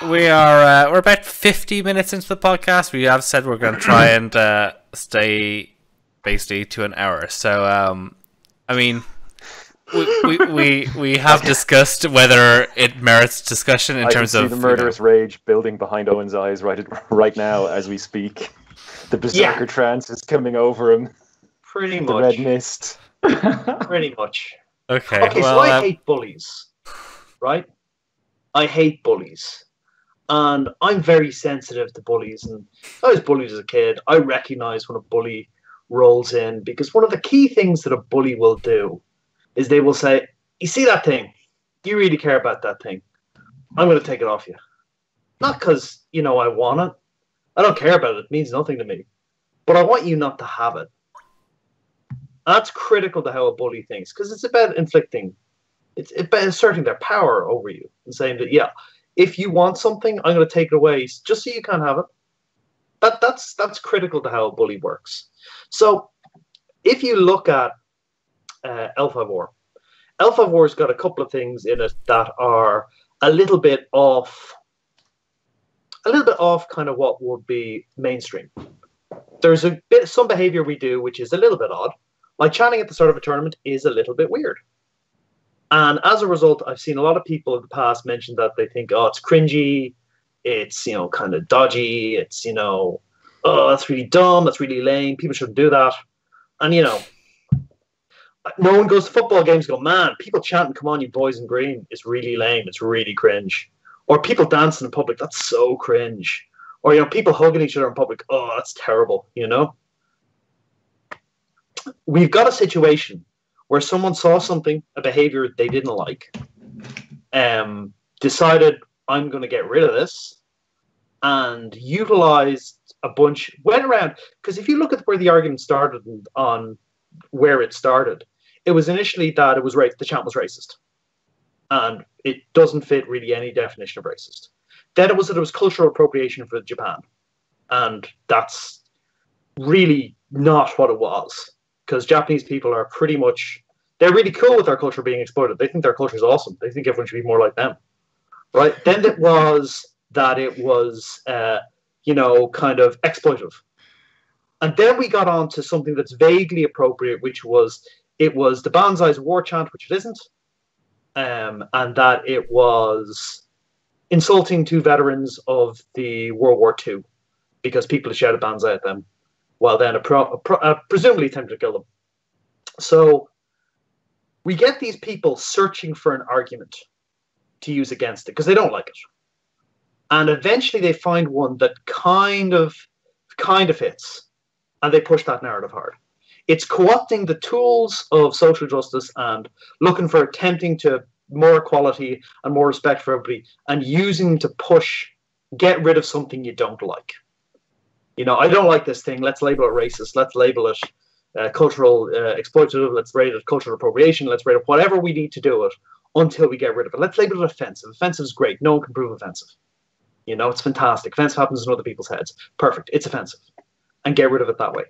we're about 50 minutes into the podcast. We have said we're going to try and stay basically to an hour. So I mean, we have discussed whether it merits discussion in terms of the murderous rage building behind Owen's eyes right now as we speak. The berserker trance is coming over him. Pretty the much. Red mist. Pretty much. Okay, well, so I hate bullies, right? I hate bullies. And I'm very sensitive to bullies. And I was bullied as a kid. I recognize when a bully rolls in because one of the key things that a bully will do is they will say, you see that thing? Do you really care about that thing? I'm going to take it off you. Not because, I want it. I don't care about it. It means nothing to me. But I want you not to have it. That's critical to how a bully thinks because it's about inflicting, it's about asserting their power over you and saying that, if you want something, I'm going to take it away just so you can't have it. That's critical to how a bully works. So if you look at L5R, L5R's got a couple of things in it that are a little bit off a little bit off kind of what would be mainstream. There's some behavior we do which is a little bit odd. Like chanting at the start of a tournament is a little bit weird. And as a result, I've seen a lot of people in the past mention that they think, oh, it's cringy, it's, kind of dodgy, it's, oh, that's really dumb, that's really lame, people shouldn't do that. And, no one goes to football games and go, man, people chanting, come on, you boys in green, is really lame, it's really cringe. Or people dancing in public, that's so cringe. Or, people hugging each other in public, oh, that's terrible, We've got a situation where someone saw something, a behavior they didn't like, decided, I'm going to get rid of this, and utilized a bunch, went around, because if you look at where the argument started on where it started, it was initially that it was the chant was racist. And it doesn't fit really any definition of racist. Then it was that it was cultural appropriation for Japan. And that's really not what it was. Because Japanese people are pretty much, they're really cool with their culture being exploited. They think their culture is awesome. They think everyone should be more like them. Right? Then it was that it was, kind of exploitive. And then we got on to something that's vaguely appropriate, which was, it was the Banzai's war chant, which it isn't. And that it was insulting to veterans of the World War II because people shouted Banzai at them while then presumably attempted to kill them. So we get these people searching for an argument to use against it because they don't like it. And eventually they find one that kind of fits, and they push that narrative hard. It's co-opting the tools of social justice and looking for attempting to more equality and more respect for everybody and using to get rid of something you don't like. I don't like this thing. Let's label it racist. Let's label it cultural exploitative. Let's rate it cultural appropriation. Let's rate it whatever we need to do it until we get rid of it. Let's label it offensive. Offensive is great. No one can prove offensive. It's fantastic. Offensive happens in other people's heads. Perfect. It's offensive. And get rid of it that way.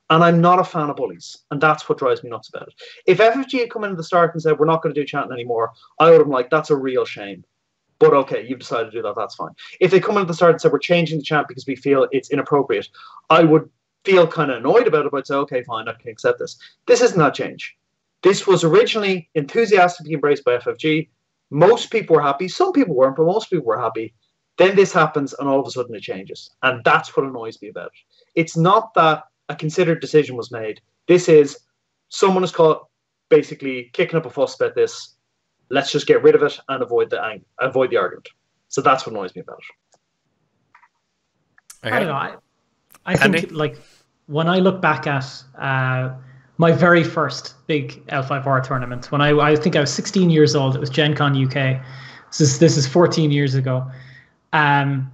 And I'm not a fan of bullies. And that's what drives me nuts about it. If FFG had come in at the start and said, we're not going to do chanting anymore, I would have been like, that's a real shame. But okay, you've decided to do that, that's fine. If they come in at the start and said, we're changing the chant because we feel it's inappropriate, I would feel kind of annoyed about it, but I'd say, okay, fine, I can accept this. This isn't that change. This was originally enthusiastically embraced by FFG. Most people were happy. Some people weren't, but most people were happy. Then this happens, and all of a sudden it changes. And that's what annoys me about it. It's not that a considered decision was made. This is someone is caught basically kicking up a fuss about this. Let's just get rid of it and avoid the argument. So that's what annoys me about it. Okay. I don't know. I think like when I look back at my very first big L5R tournament, when I think I was 16 years old, it was Gen Con UK. This is 14 years ago. And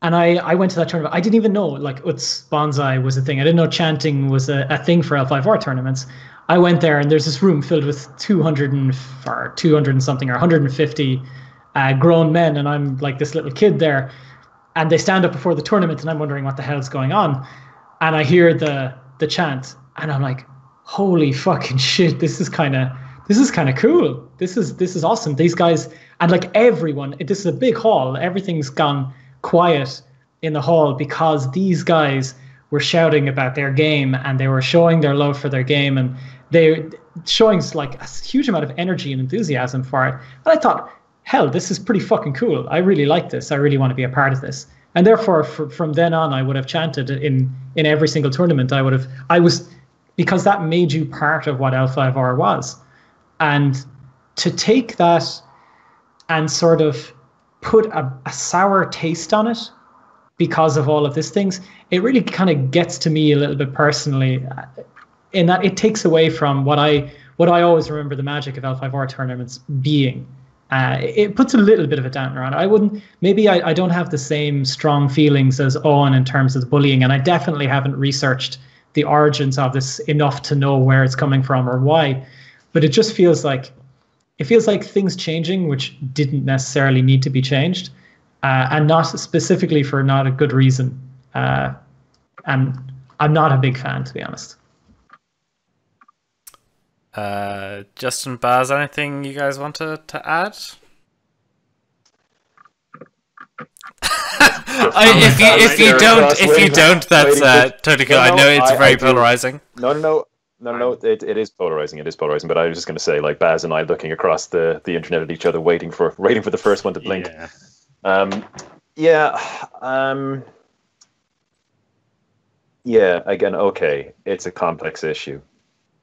I went to that tournament. I didn't even know like Utz Banzai was a thing. I didn't know chanting was a thing for L5R tournaments. I went there and there's this room filled with 200 and something or 150 grown men, and I'm like this little kid there, and they stand up before the tournament and I'm wondering what the hell's going on, and I hear the chant and I'm like, holy fucking shit, this is kind of cool. This is awesome. These guys, and like everyone, this is a big hall, everything's gone quiet in the hall because these guys were shouting about their game and they were showing their love for their game, and they're showing like a huge amount of energy and enthusiasm for it. And I thought, hell, this is pretty fucking cool. I really like this. I really want to be a part of this. And therefore, from then on, I would have chanted in every single tournament. Because that made you part of what L5R was. And to take that and sort of put a sour taste on it because of all of these things, it really kind of gets to me a little bit personally, in that it takes away from what I always remember the magic of L5R tournaments being. It puts a little bit of a dampener on it. I don't have the same strong feelings as Eoin in terms of the bullying, and I definitely haven't researched the origins of this enough to know where it's coming from or why. But it just feels like things changing which didn't necessarily need to be changed, and not specifically for not a good reason. And I'm not a big fan, to be honest. Justin, Baz, anything you guys want to add? If you don't, that's totally cool. I know it's very polarizing. No. It is polarizing. It is polarizing. But I was just going to say, like Baz and I looking across the internet at each other, waiting for the first one to blink. Again, okay, it's a complex issue.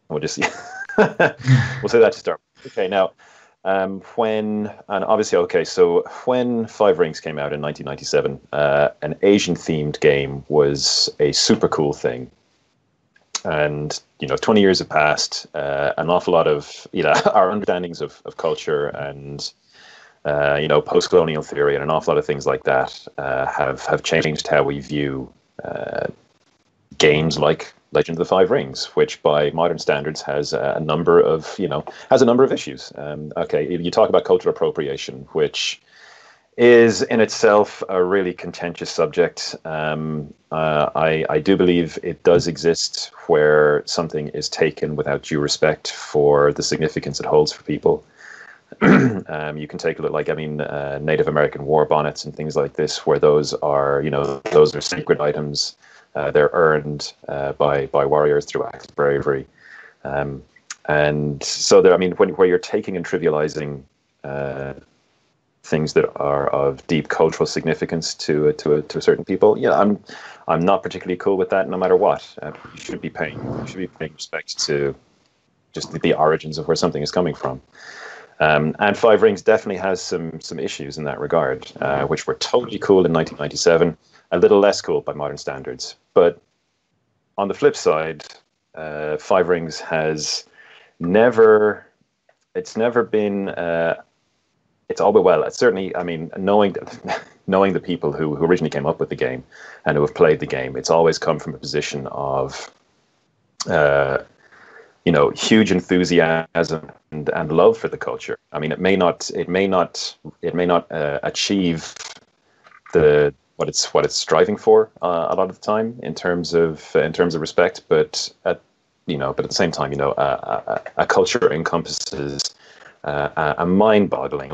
We'll just we'll say that to start. Okay, now, when Five Rings came out in 1997, an Asian-themed game was a super cool thing. And 20 years have passed. An awful lot of our understandings of culture and post-colonial theory and an awful lot of things like that have changed how we view games like Legend of the Five Rings, which by modern standards has a number of issues. You talk about cultural appropriation, which is in itself a really contentious subject. I do believe it does exist where something is taken without due respect for the significance it holds for people. You can take a look, Native American war bonnets and things like this, where those are sacred items. They're earned by warriors through acts of bravery, and so where you're taking and trivializing things that are of deep cultural significance to certain people. I'm not particularly cool with that. No matter what, you should be paying respect to just the origins of where something is coming from. And Five Rings definitely has some issues in that regard, which were totally cool in 1997, a little less cool by modern standards. But on the flip side, Five Rings has never been. It's all but well. It's certainly, knowing the people who originally came up with the game and who have played the game, it's always come from a position of, huge enthusiasm and love for the culture. It may not achieve what it's striving for a lot of the time in terms of respect, but at the same time, a culture encompasses a mind-boggling,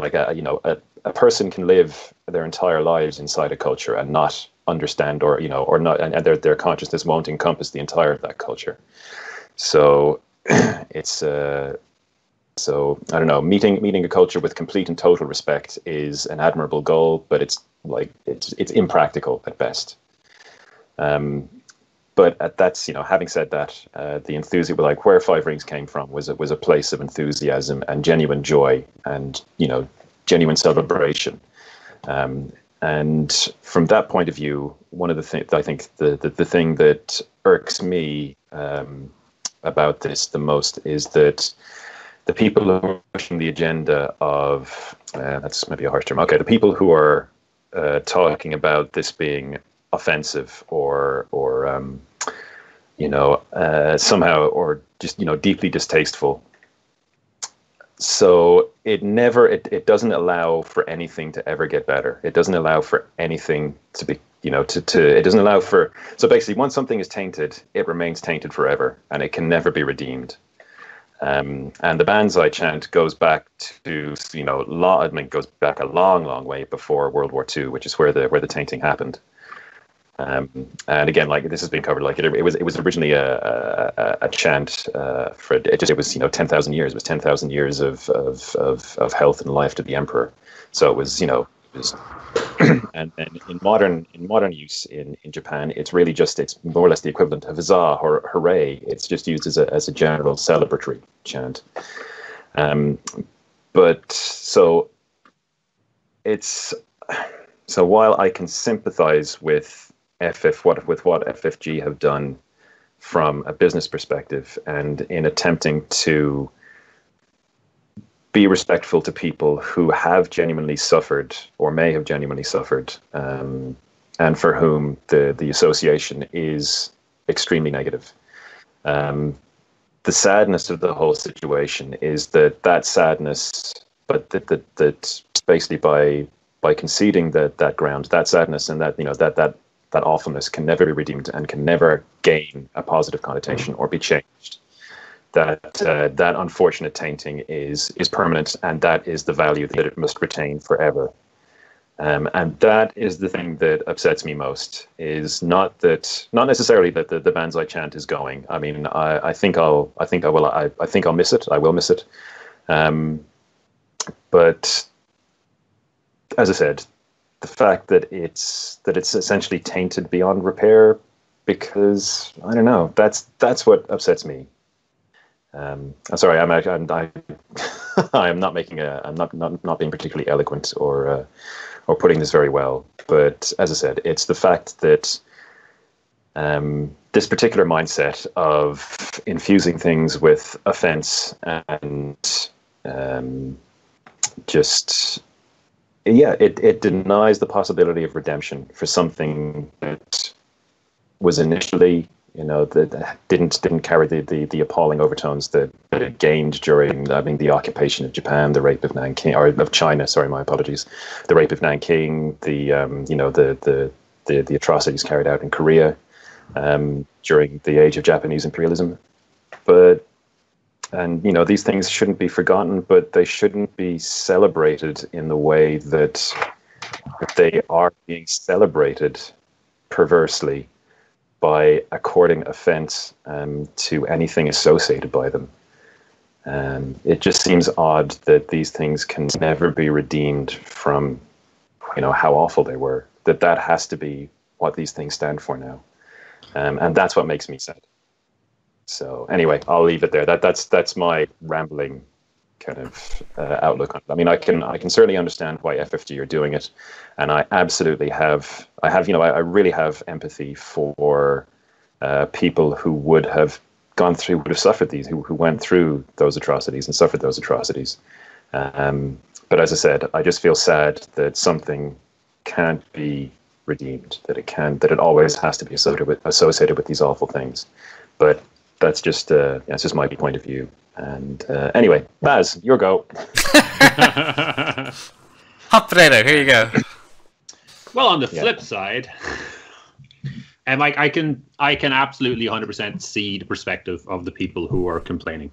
a person can live their entire lives inside a culture and not understand or not, and their consciousness won't encompass the entire of that culture. So it's so I don't know, meeting a culture with complete and total respect is an admirable goal, but it's impractical at best. But having said that, the enthusiasm, where Five Rings came from, was a place of enthusiasm and genuine joy and genuine celebration. And from that point of view, one of the things I think the thing that irks me about this the most is that the people who are pushing the agenda of that's maybe a harsh term. Okay, the people who are talking about this being offensive or somehow or just deeply distasteful. So it doesn't allow for anything to ever get better. It doesn't allow for anything to be it doesn't allow for, so basically once something is tainted, it remains tainted forever and it can never be redeemed. And the Banzai chant goes back to goes back a long way before World War II, which is where the tainting happened. And again, this has been covered. It was originally a chant for it was 10,000 years. It was 10,000 years of health and life to the emperor. So it was and in modern use in Japan, it's really it's more or less the equivalent of huzzah or hooray. It's just used as a general celebratory chant. But so while I can sympathize with what FFG have done from a business perspective and in attempting to be respectful to people who have genuinely suffered or may have genuinely suffered, and for whom the association is extremely negative. The sadness of the whole situation is that sadness, but that basically by conceding that ground, that sadness and that awfulness can never be redeemed and can never gain a positive connotation or be changed. That unfortunate tainting is permanent, and that is the value that it must retain forever. And that is the thing that upsets me most. Is not necessarily that the Banzai chant is going. I mean, I think I think I'll miss it. I will miss it. But as I said, the fact that it's essentially tainted beyond repair, because I don't know. That's what upsets me. I'm sorry. I am not making I'm not being particularly eloquent or putting this very well. But as I said, it's the fact that this particular mindset of infusing things with offense and it denies the possibility of redemption for something that was initially, that didn't carry the appalling overtones that it gained during, the occupation of Japan, the rape of Nanking, or of China. Sorry, my apologies. The rape of Nanking, the atrocities carried out in Korea during the age of Japanese imperialism. These things shouldn't be forgotten, but they shouldn't be celebrated in the way that they are being celebrated perversely by according offense to anything associated by them. It just seems odd that these things can never be redeemed from, how awful they were. That has to be what these things stand for now. And that's what makes me sad. So anyway, I'll leave it there. That's my rambling kind of outlook on it. I mean, I can certainly understand why FFG are doing it, and I absolutely have. I really have empathy for people who would have suffered these, who went through those atrocities and suffered those atrocities. But as I said, I just feel sad that something can't be redeemed. That it always has to be associated with these awful things. But that's just my point of view. And anyway, Baz, your go. Hot potato, here you go. Well, on the flip side, and I can absolutely 100% see the perspective of the people who are complaining.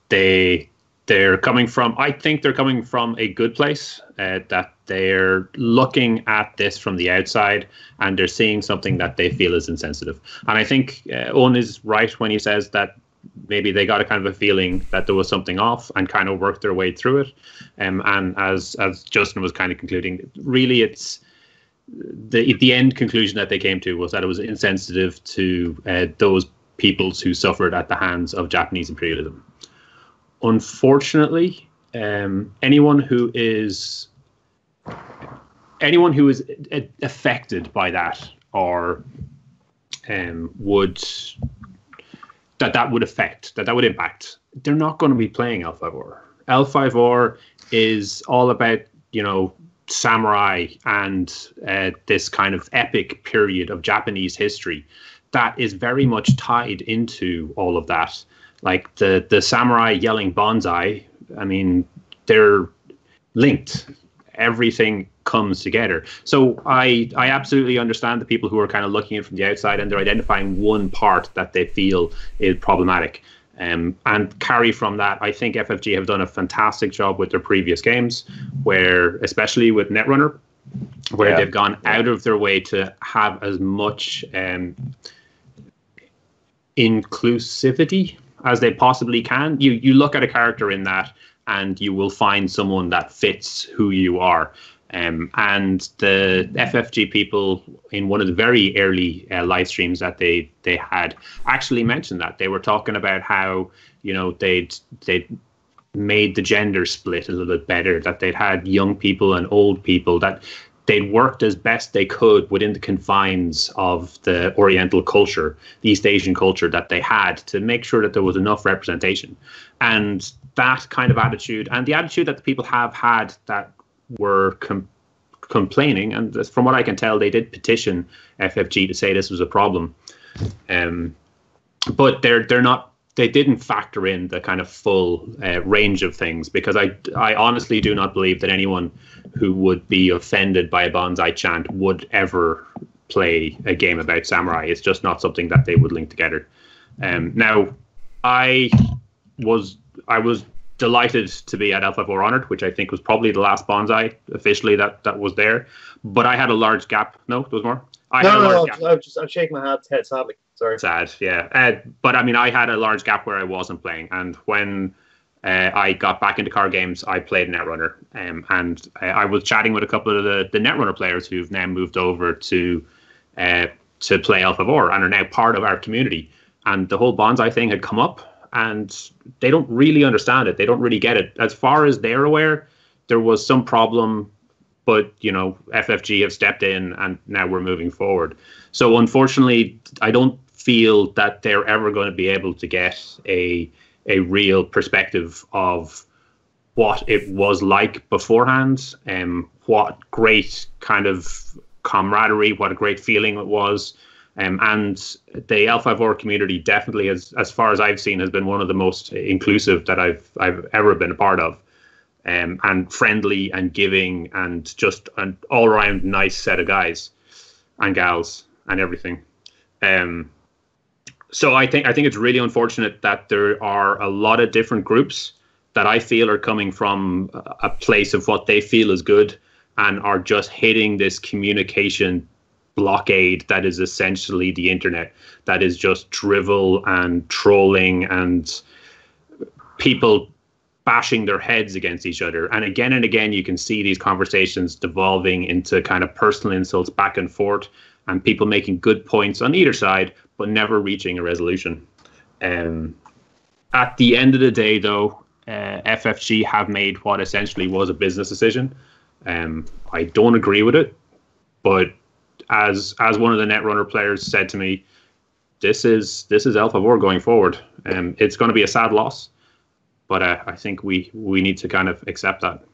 They're coming from, I think they're coming from a good place, that they're looking at this from the outside and they're seeing something that they feel is insensitive. And I think Eoin is right when he says that maybe they got a kind of a feeling that there was something off and kind of worked their way through it. And as Justin was kind of concluding, really it's the end conclusion that they came to was that it was insensitive to those peoples who suffered at the hands of Japanese imperialism. Unfortunately, anyone who is affected by that, or would impact, they're not going to be playing L5R. L5R is all about, samurai and this kind of epic period of Japanese history that is very much tied into all of that. Like the samurai yelling bonsai, I mean, they're linked. Everything comes together. So I absolutely understand the people who are kind of looking at it from the outside and they're identifying one part that they feel is problematic. And carry from that, I think FFG have done a fantastic job with their previous games, where, especially with Netrunner, where they've gone out of their way to have as much inclusivity as they possibly can. You look at a character in that and you will find someone that fits who you are. And the FFG people in one of the very early live streams that they had actually mentioned that. They were talking about how, they'd made the gender split a little bit better, that they'd had young people and old people, that they'd worked as best they could within the confines of the Oriental culture, the East Asian culture that they had, to make sure that there was enough representation. And that kind of attitude, and the attitude that the people have had that were complaining, and from what I can tell, they did petition FFG to say this was a problem. But they didn't factor in the kind of full range of things, because I honestly do not believe that anyone who would be offended by a bonsai chant would ever play a game about samurai. It's just not something that they would link together. Now, I was delighted to be at Alpha 4 Honored, which I think was probably the last bonsai officially that was there. But I had a large gap. No, there was more. I'm shaking my head sadly. Sorry. Sad, yeah. But I mean, I had a large gap where I wasn't playing, and when I got back into card games, I played Netrunner, and I was chatting with a couple of the Netrunner players who've now moved over to play Alpha 4 and are now part of our community. And the whole bonsai thing had come up, and they don't really understand it. They don't really get it. As far as they're aware, there was some problem, but FFG have stepped in, and now we're moving forward. So unfortunately, I don't feel that they're ever going to be able to get a real perspective of what it was like beforehand, and what great kind of camaraderie, what a great feeling it was. And the L54 community definitely, as far as I've seen, has been one of the most inclusive that I've ever been a part of, and friendly and giving, and just an all-around nice set of guys and gals and everything. So I think it's really unfortunate that there are a lot of different groups that I feel are coming from a place of what they feel is good, and are just hitting this communication blockade that is essentially the internet, that is just drivel and trolling and people bashing their heads against each other. And again, you can see these conversations devolving into kind of personal insults back and forth, and people making good points on either side, but never reaching a resolution. At the end of the day, though, FFG have made what essentially was a business decision. I don't agree with it, but as one of the Netrunner players said to me, this is Alpha 4 going forward. It's going to be a sad loss, but I think we need to kind of accept that.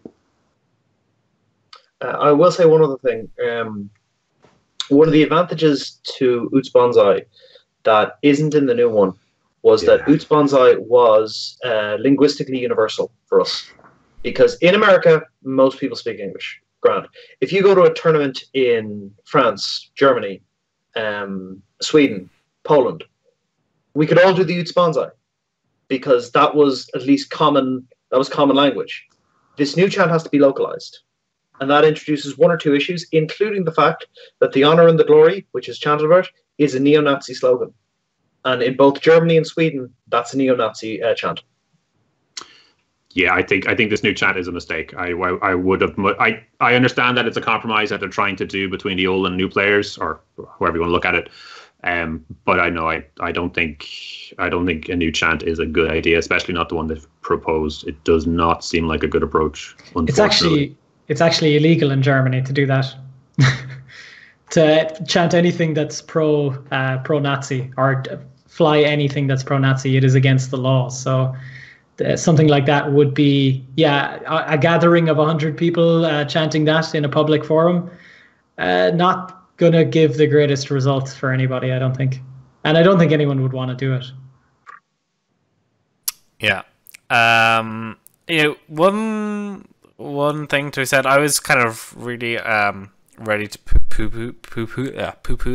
I will say one other thing. One of the advantages to Oots Bonsai that isn't in the new one was that Oots Bonsai was linguistically universal for us. Because in America, most people speak English. Grand. If you go to a tournament in France, Germany, Sweden, Poland, we could all do the Oots Bonsai because that was at least common. That was common language. This new chant has to be localized, and that introduces one or two issues, including the fact that the honor and the glory, which is chanted about, is a neo-Nazi slogan, and in both Germany and Sweden, that's a neo-Nazi chant. Yeah, I think this new chant is a mistake. I understand that it's a compromise that they're trying to do between the old and new players, or however you want to look at it. But I don't think a new chant is a good idea, especially not the one they've proposed. It does not seem like a good approach. Unfortunately, it's actually illegal in Germany to do that. To chant anything that's pro Nazi, or fly anything that's pro Nazi, it is against the law. So something like that would be, a gathering of 100 people chanting that in a public forum. Not going to give the greatest results for anybody, I don't think. And I don't think anyone would want to do it. Yeah. One thing to be said, I was kind of really ready to poo-poo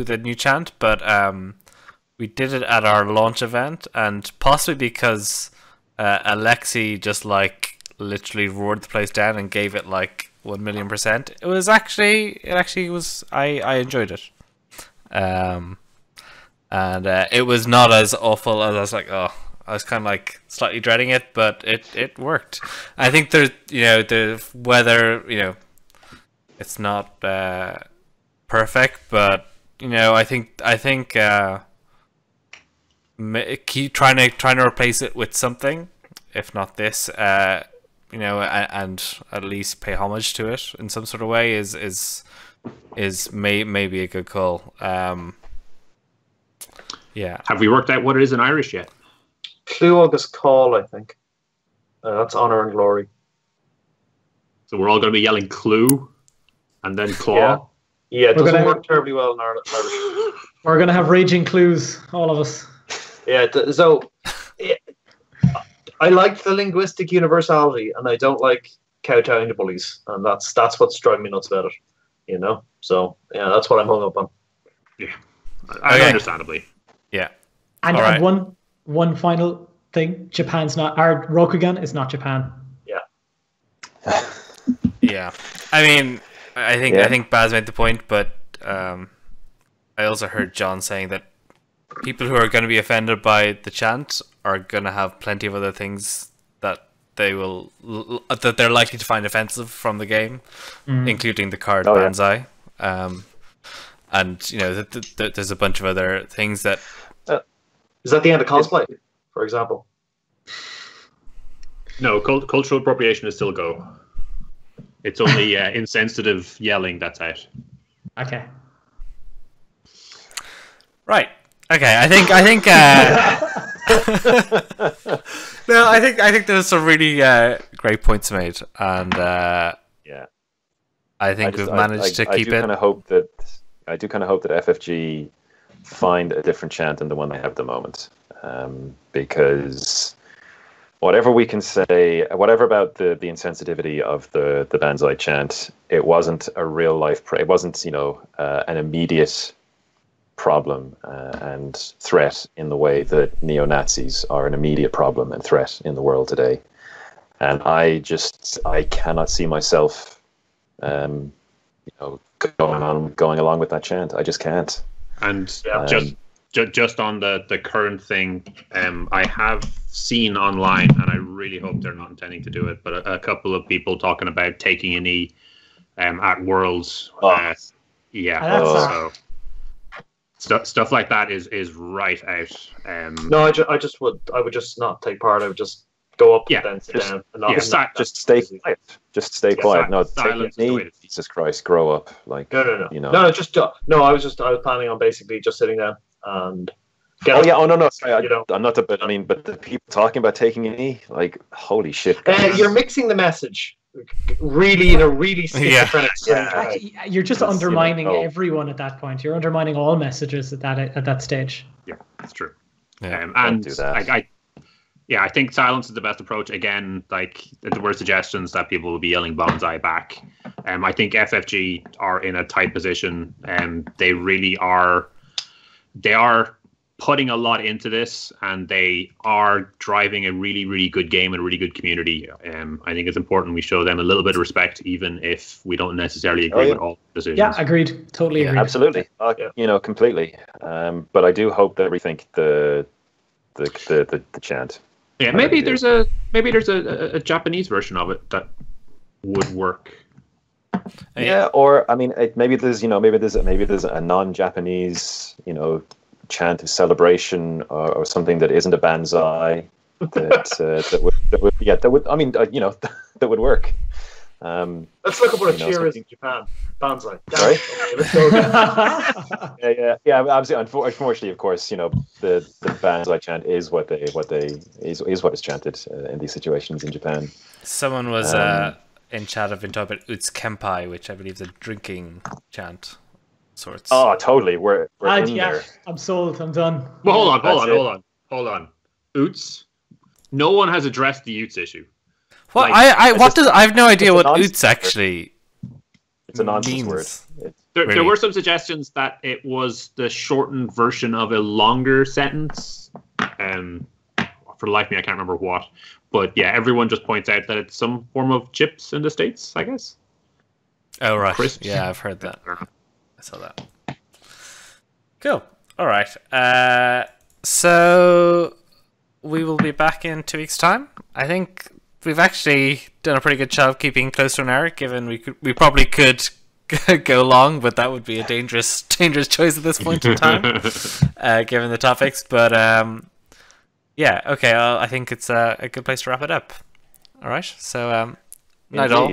the new chant, but we did it at our launch event, and possibly because Alexi just literally roared the place down and gave it 1,000,000%. It actually was. I enjoyed it, and it was not as awful as I was like. Oh, I was kind of slightly dreading it, but it worked. I think there's the weather. It's not perfect, but I think keep trying to replace it with something, if not this, and at least pay homage to it in some sort of way is maybe a good call. Yeah. Have we worked out what it is in Irish yet? Cluagus Call, I think. That's honor and glory. So we're all going to be yelling "clue" and then "claw." Yeah, it doesn't work terribly well in Irish. We're going to have raging clues, all of us. Yeah, I like the linguistic universality, and I don't like kowtowing to bullies, and that's what's driving me nuts about it. So yeah, that's what I'm hung up on. Yeah, understandably. Yeah, and right. one final thing. Japan's not. Our Rokugan is not Japan. Yeah. Yeah, I mean, I think Baz made the point, but I also heard John saying that people who are going to be offended by the chant are going to have plenty of other things that they're likely to find offensive from the game, including the card Banzai. And there's a bunch of other things that. Is that the end of cosplay, for example? No, cultural appropriation is still go. It's only insensitive yelling that's out. Okay. Right. Okay. I think. No, I think there's some really great points made, and I think we've managed to keep it. I do kind of hope that FFG find a different chant than the one they have at the moment, because whatever we can say, whatever about the insensitivity of the Banzai chant, it wasn't a real life. It wasn't an immediate problem and threat in the way that neo-Nazis are an immediate problem and threat in the world today. And I cannot see myself, going along with that chant. I just can't. And just on the current thing, I have seen online, and I really hope they're not intending to do it, but a couple of people talking about taking a knee at Worlds. So stuff like that is right out. No, I would just not take part. I would just go up and then sit down. And just stay quiet. Just stay quiet. No, silence. take a knee. Jesus Christ, grow up! Like no. I was planning on basically just sitting down and. No. Sorry, I'm not. But the people talking about taking a knee, like, holy shit! You're mixing the message. Really, in a really schizophrenic You're just undermining everyone at that point. You're undermining all messages at that stage. Yeah, that's true. Yeah, and do that. I think silence is the best approach. Again, like, there were suggestions that people will be yelling Banzai back. I think FFG are in a tight position, and they really are. They are putting a lot into this, and they are driving a really, really good game and a really good community. I think it's important we show them a little bit of respect, even if we don't necessarily agree with all decisions. Yeah, agreed. Totally agreed. Absolutely. Completely. But I do hope that rethink the chant. Yeah, maybe there's a Japanese version of it that would work. Yeah, or maybe there's a non-Japanese chant of celebration or something that isn't a Banzai that would work. Let's look up what a cheer is in Japan. Banzai. Sorry? Okay, let's go again. Yeah. Absolutely. Unfortunately, of course, the Banzai chant is what is chanted in these situations in Japan. Someone was in chat have been talking about Uts Kempai, which I believe is a drinking chant. Sorts. Oh, totally. We're in there. I'm sold. I'm done. Well, hold on. Oots. No one has addressed the Oots issue. Well, I have no idea what Oots actually. It's a nonsense word. There were some suggestions that it was the shortened version of a longer sentence. For the life of me, I can't remember what. But yeah, everyone just points out that it's some form of chips in the States, I guess. Oh, right. Crisps. Yeah, I've heard that. I saw that. Cool. All right. So we will be back in 2 weeks' time. I think we've actually done a pretty good job keeping close to an hour, given we probably could go long, but that would be a dangerous choice at this point in time, given the topics. But yeah, okay. I think it's a good place to wrap it up. All right. So night all.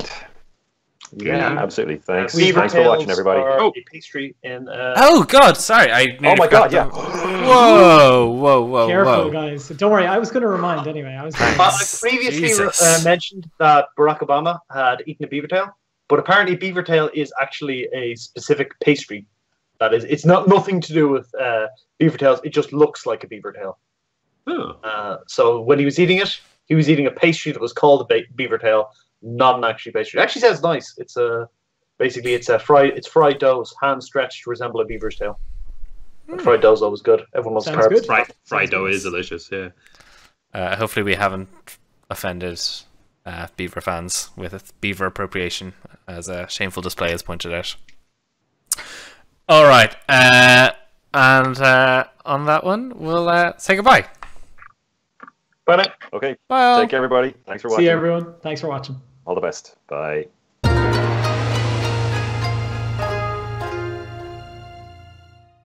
Yeah, absolutely. Thanks for watching, everybody. A pastry in. Oh God! Sorry, oh my God! Yeah. Whoa! Careful, guys. Don't worry. I was going to remind anyway. I previously mentioned that Barack Obama had eaten a beaver tail, but apparently beaver tail is actually a specific pastry. That is, it's nothing to do with beaver tails. It just looks like a beaver tail. Oh. So when he was eating it, he was eating a pastry that was called a beaver tail. Not an actually pastry. It actually sounds nice. It's fried dough, hand stretched to resemble a beaver's tail. Fried dough's always good. Everyone loves carbs. Good. Fried dough is delicious. Yeah. Hopefully we haven't offended Beaver fans with Beaver appropriation, as a shameful display has pointed out. All right, and on that one, we'll say goodbye. Bye now. Okay. Bye. Take care, everybody. Thanks for watching. See you, everyone. Thanks for watching. All the best. Bye.